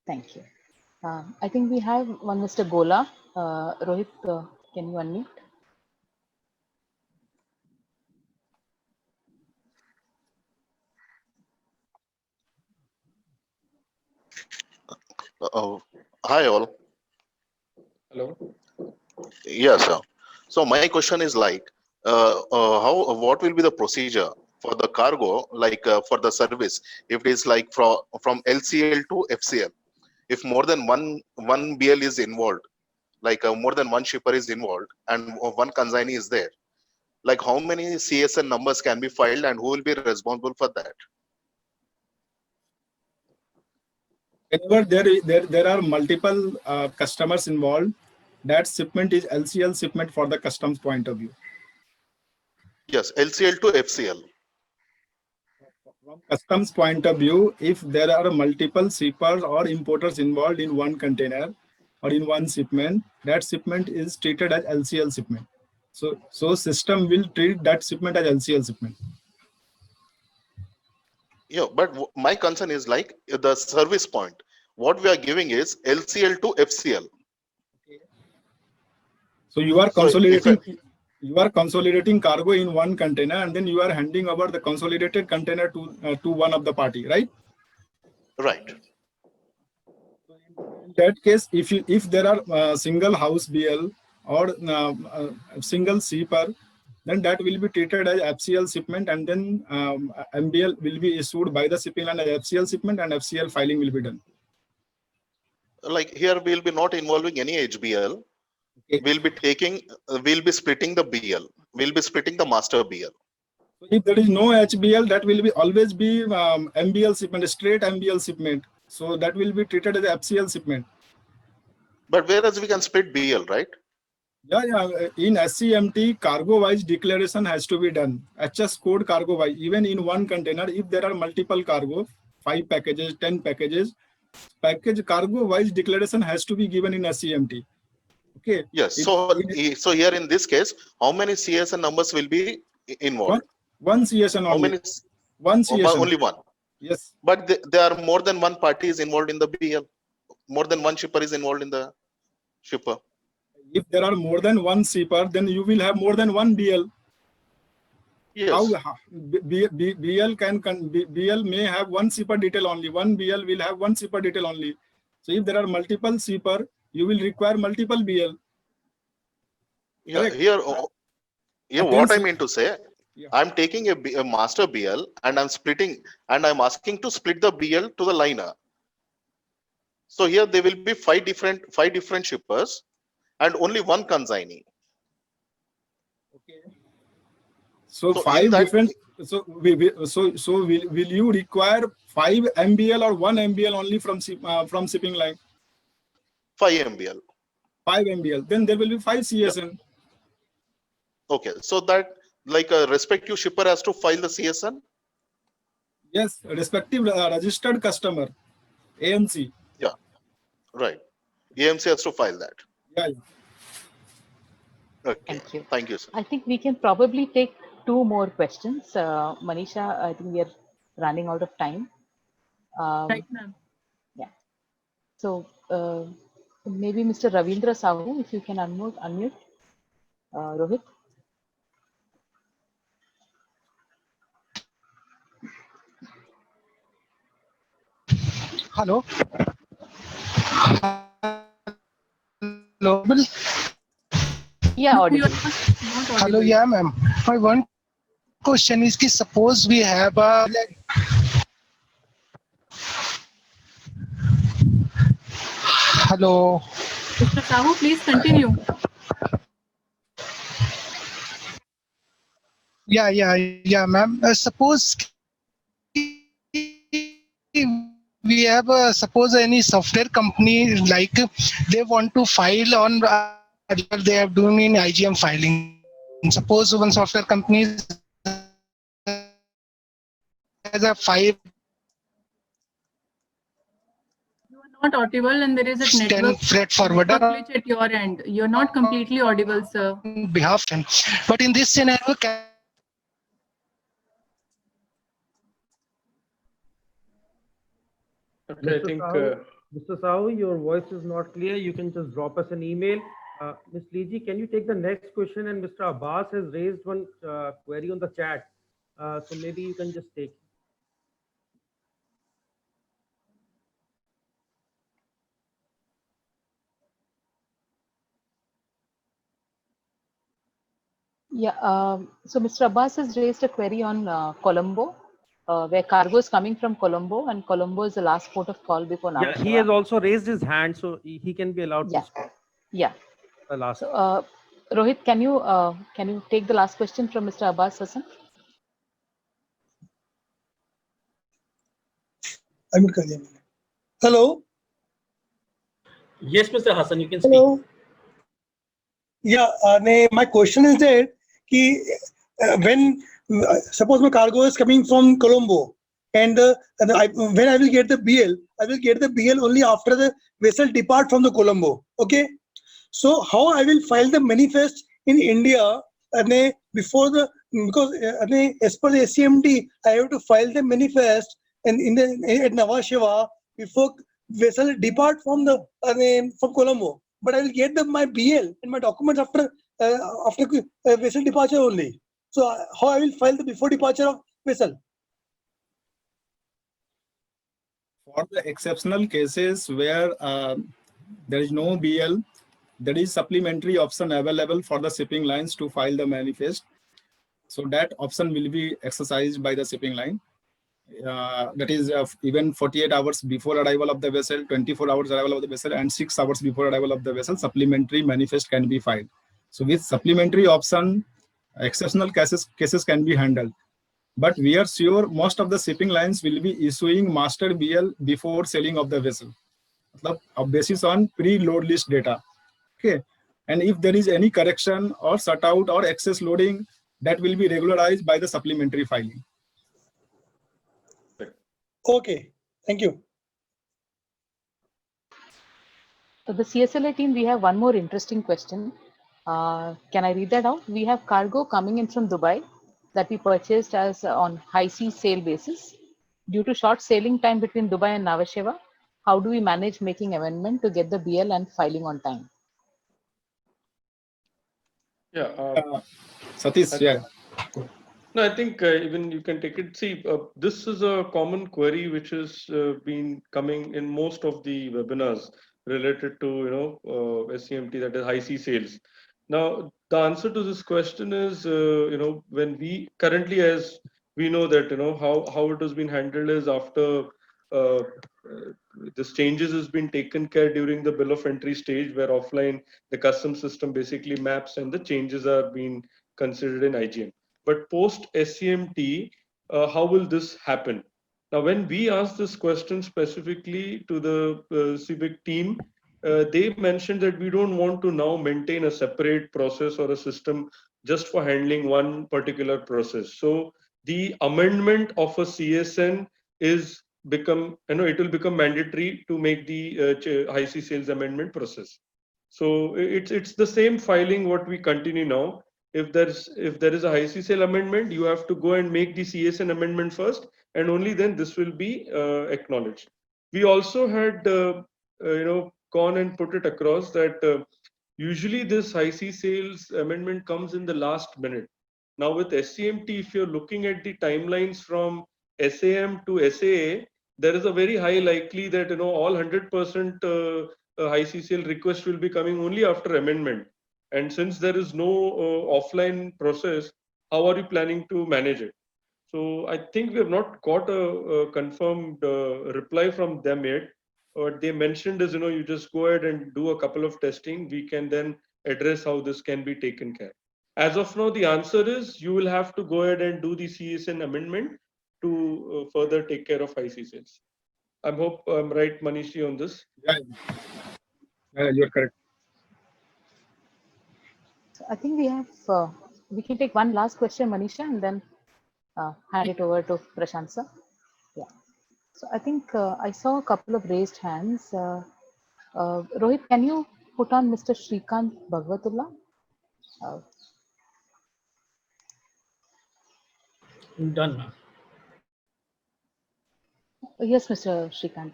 Thank you. I think we have one Mr. Gola. Rohit, can you unmute? Hi all. Hello. Yes, sir. So my question is like, what will be the procedure for the cargo, like for the service, if it is like from LCL to FCL, if more than one BL is involved, like more than one shipper is involved and one consignee is there, like how many CSN numbers can be filed and who will be responsible for that? Whenever there are multiple customers involved, that shipment is LCL shipment for the customs point of view. Yes, LCL to FCL. From customs point of view, if there are multiple shippers or importers involved in one container or in one shipment, that shipment is treated as LCL shipment. So system will treat that shipment as LCL shipment. Yeah, but my concern is like the service point. What we are giving is LCL to FCL. So you are consolidating. You are consolidating cargo in one container, and then you are handing over the consolidated container to one of the party, right? Right. In that case, if there are single house BL or single shipper, then that will be treated as FCL shipment, and then MBL will be issued by the shipping line as FCL shipment, and FCL filing will be done. Like here, we'll be not involving any HBL. Okay. We'll be splitting the BL. We'll be splitting the master BL. If there is no HBL, that will be always be MBL shipment, straight MBL shipment. So that will be treated as a FCL shipment. But whereas we can split BL, right? Yeah. In SCMT, cargo-wise declaration has to be done. HS code cargo-wise, even in one container, if there are multiple cargo, 5 packages, 10 packages, package cargo-wise declaration has to be given in SCMT. Okay. Yes. So here in this case, how many CSN numbers will be involved? One CSN only. How many? One CSN. Only one. Yes. But there are more than one party is involved in the BL. More than one shipper is involved in the shipper. If there are more than one shipper, then you will have more than one BL. Yes. BL may have one shipper detail only. One BL will have one shipper detail only. So if there are multiple shipper, you will require multiple BL. Yeah. Correct? Here what I mean to say, yeah. I'm taking a master BL and I'm splitting, and I'm asking to split the BL to the liner. So here there will be five different shippers and only one consignee. Okay. So five different. So will you require 5 MBL or 1 MBL only from shipping line? 5 MBL. 5 MBL. Then there will be 5 CSN. Yeah. Okay. So that like a respective shipper has to file the CSN. Yes, respective registered customer, AMC. Yeah. Right. AMC has to file that. Yeah. Okay. Thank you. Thank you, sir. I think we can probably take 2 more questions. Manisha, I think we are running out of time. Right, ma'am. Yeah. So maybe Mr. Ravindra Sahu, if you can unmute. Rohit. Hello. Hello. Yeah, audible. Hello, yeah, ma'am. My one question is कि suppose we have a hello. Mr. Sahu, please continue. Yeah, ma'am. Suppose we have suppose any software company like they want to file on they are doing in IGM filing. Suppose one software company has a 5. You are not audible, and there is a network freight forwarder glitch at your end. You're not completely audible, sir. Behalf, but in this scenario, Okay, I think Mr. Sahu, your voice is not clear. You can just drop us an email. Ms. Liji, can you take the next question? And Mr. Abbas has raised one query on the chat. So maybe you can just take. Yeah. So Mr. Abbas has raised a query on Colombo, where cargo is coming from Colombo, and Colombo is the last port of call before Nhava Sheva. Yeah, he has also raised his hand, so he can be allowed to speak. Yeah. The last. So, Rohit, can you take the last question from Mr. Abbas Hassan? Hello. Yes, Mr. Hassan, you can speak. Hello. Yeah, my question is that when suppose my cargo is coming from Colombo, and when I will get the BL, I will get the BL only after the vessel depart from the Colombo. Okay. So how I will file the manifest in India before the, because as per the SCMT, I have to file the manifest and at Nhava Sheva before vessel depart from the from Colombo. But I will get my BL and my documents after vessel departure only. So how I will file the before departure of vessel? For the exceptional cases where there is no BL, there is supplementary option available for the shipping lines to file the manifest. So that option will be exercised by the shipping line. That is even 48 hours before arrival of the vessel, 24 hours arrival of the vessel, and 6 hours before arrival of the vessel, supplementary manifest can be filed. So with supplementary option, exceptional cases can be handled. but we are sure most of the shipping lines will be issuing master BL before sailing of the vessel, basis on pre-load list data. Okay, and if there is any correction or shut out or excess loading, that will be regularized by the supplementary filing. Okay, thank you. So the CSLA team, we have one more interesting question. Can I read that out? We have cargo coming in from Dubai that we purchased as on high sea sale basis. Due to short sailing time between Dubai and Nhava Sheva, how do we manage making amendment to get the BL and filing on time? Yeah. Satish, yeah. No, I think even you can take it. See, this is a common query which has been coming in most of the webinars related to SCMT, that is high sea sales. Now, the answer to this question is when we currently, as we know that how it has been handled is after this changes has been taken care during the bill of entry stage, where offline the custom system basically maps and the changes are being considered in IGM. But post SCMT, how will this happen? Now, when we asked this question specifically to the CBIC team, they mentioned that we don't want to now maintain a separate process or a system just for handling one particular process. So the amendment of a CSN is it will become mandatory to make the high sea sales amendment process. So it's the same filing what we continue now. If there is a high sea sale amendment, you have to go and make the CSN amendment first, and only then this will be acknowledged. We also had gone and put it across that usually this high sea sales amendment comes in the last minute. Now with SCMT, if you're looking at the timelines from SAM to SAA, there is a very high likely that all 100% high sea sale request will be coming only after amendment. And since there is no offline process, how are you planning to manage it? So I think we have not got a confirmed reply from them yet. What they mentioned is, you just go ahead and do a couple of testing. We can then address how this can be taken care. As of now, the answer is you will have to go ahead and do the CSN amendment to further take care of high sea sales. I hope I'm right, Manishi, on this. Yeah, you're correct. So I think we have, we can take one last question, Manisha, and then hand it over to Prashant sir. Yeah. So I think I saw a couple of raised hands. Rohit, can you put on Mr. Shrikant Bhagwatullah? Done, ma'am. Yes, Mr. Shrikant.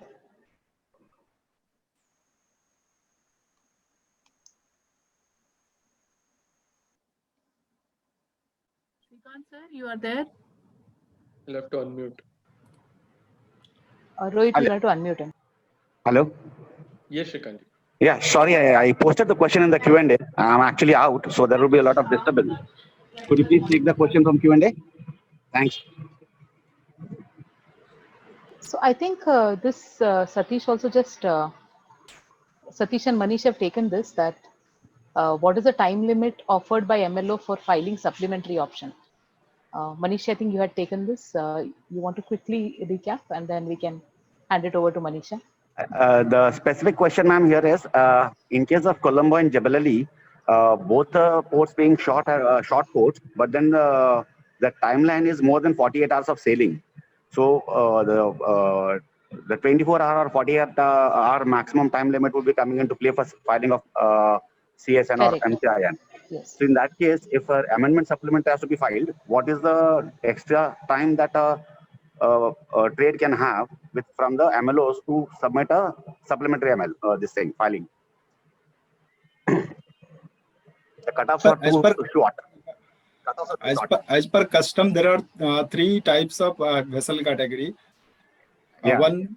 Shrikant sir, you are there? You'll have to unmute. Rohit, you have to unmute him. Hello? Yes, Shrikant. Yeah, sorry, I posted the question in the Q&A. I'm actually out, so there will be a lot of disturbance. Could you please take the question from Q&A? Thanks. So I think this Satish also just, Satish and Manish have taken this, that what is the time limit offered by MLO for filing supplementary option? Manish, I think you had taken this. You want to quickly recap and then we can hand it over to Manisha. The specific question, ma'am, here is, in case of Colombo and Jebel Ali, both the ports being short ports, but then the timeline is more than 48 hours of sailing. So the 24-hour or 48-hour maximum time limit will be coming into play for filing of CSN or MCIN. Yes. So in that case, if an amendment supplement has to be filed, what is the extra time that a trade can have from the MLOs to submit a supplementary filing? The cutoffs are too short. As per custom, there are three types of vessel category. One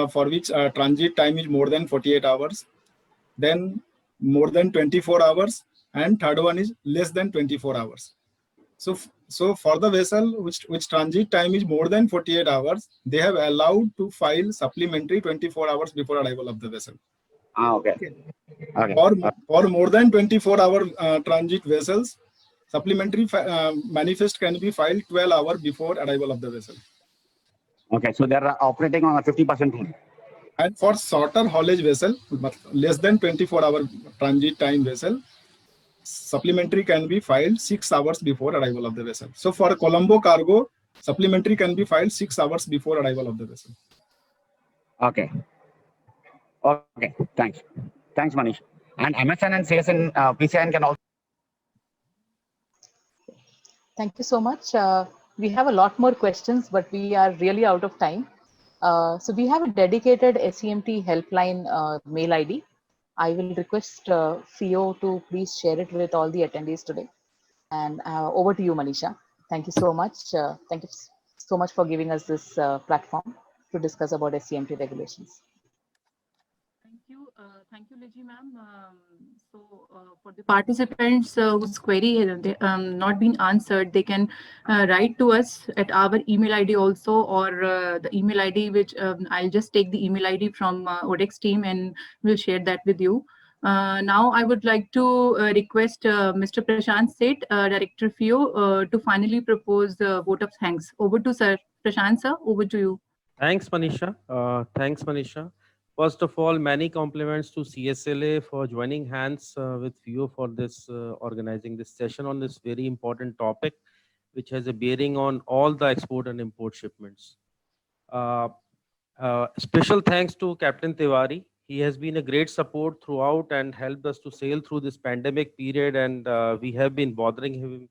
for which transit time is more than 48 hours, then more than 24 hours, and third one is less than 24 hours. So for the vessel which transit time is more than 48 hours, they have allowed to file supplementary 24 hours before arrival of the vessel. Okay. For more than 24-hour transit vessels, Supplementary manifest can be filed 12 hours before arrival of the vessel. Okay, so they're operating on a 50% rule. And for shorter haulage vessel, but less than 24-hour transit time vessel, supplementary can be filed 6 hours before arrival of the vessel. So for Colombo cargo, supplementary can be filed 6 hours before arrival of the vessel. Okay. Okay, thanks. Thanks, Manish. And MSN and CSN, PCN can also. Thank you so much. We have a lot more questions, but we are really out of time. So we have a dedicated SCMT helpline mail ID. I will request FIO to please share it with all the attendees today. And over to you, Manisha. Thank you so much. Thank you so much for giving us this platform to discuss about SCMT regulations. Thank you, Liji ma'am. For the participants whose query has not been answered, they can write to us at our email ID also, or the email ID which I'll just take the email ID from ODEX team and we'll share that with you. Now I would like to request Mr. Prashant Seth, Director FIO, to finally propose the vote of thanks. Over to Sir Prashant sir, over to you. Thanks, Manisha. Thanks, Manisha. First of all, many compliments to CSLA for joining hands with FIO for this organizing this session on this very important topic, which has a bearing on all the export and import shipments. Special thanks to Captain Tiwari. He has been a great support throughout and helped us to sail through this pandemic period, and we have been bothering him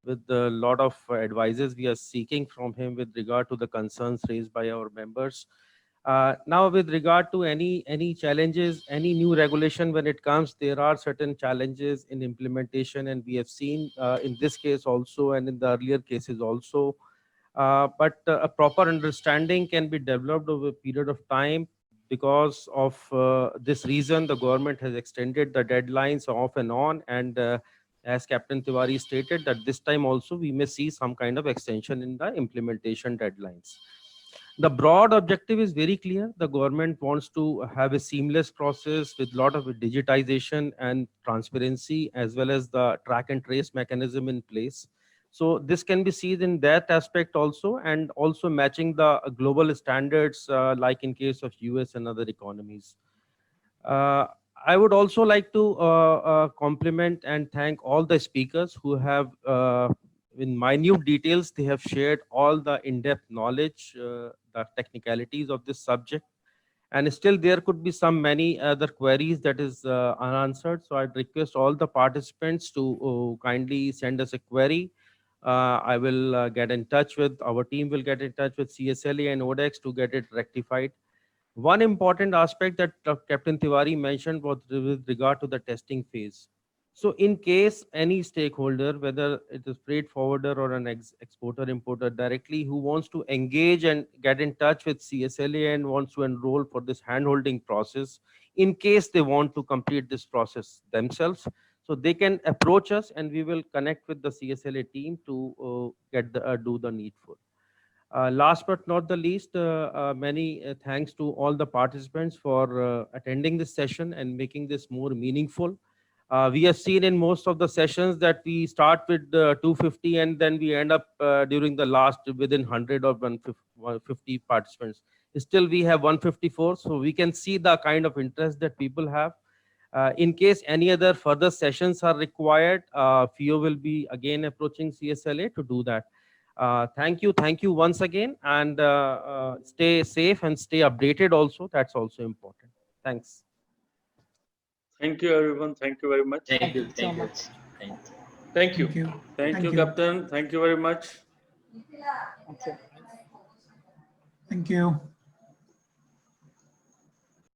with a lot of advices we are seeking from him with regard to the concerns raised by our members. Now, with regard to any challenges, any new regulation when it comes, there are certain challenges in implementation, and we have seen in this case also and in the earlier cases also. But a proper understanding can be developed over a period of time. Because of this reason, the government has extended the deadlines off and on, and as Captain Tiwari stated, that this time also we may see some kind of extension in the implementation deadlines. The broad objective is very clear. The government wants to have a seamless process with a lot of digitization and transparency, as well as the track and trace mechanism in place. So this can be seen in that aspect also, and also matching the global standards like in case of US and other economies. I would also like to compliment and thank all the speakers who have in minute details, they have shared all the in-depth knowledge, the technicalities of this subject. And still there could be many other queries that is unanswered. So I'd request all the participants to kindly send us a query. I will get in touch with, our team will get in touch with CSLA and ODEX to get it rectified. One important aspect that Captain Tiwari mentioned was with regard to the testing phase. So in case any stakeholder, whether it is freight forwarder or an exporter importer directly, who wants to engage and get in touch with CSLA and wants to enroll for this handholding process, in case they want to complete this process themselves, so they can approach us and we will connect with the CSLA team to do the needful. Last but not the least, many thanks to all the participants for attending this session and making this more meaningful. We have seen in most of the sessions that we start with 250 and then we end up during the last within 100 or 150 participants. Still we have 154, so we can see the kind of interest that people have. In case any other further sessions are required, FIO will be again approaching CSLA to do that. Thank you once again, and stay safe and stay updated also. That's also important. Thanks. Thank you, everyone. Thank you very much. Thank you so much. Thank you. Thank you. Thank you, Captain. Thank you very much. Thank you. Thank you.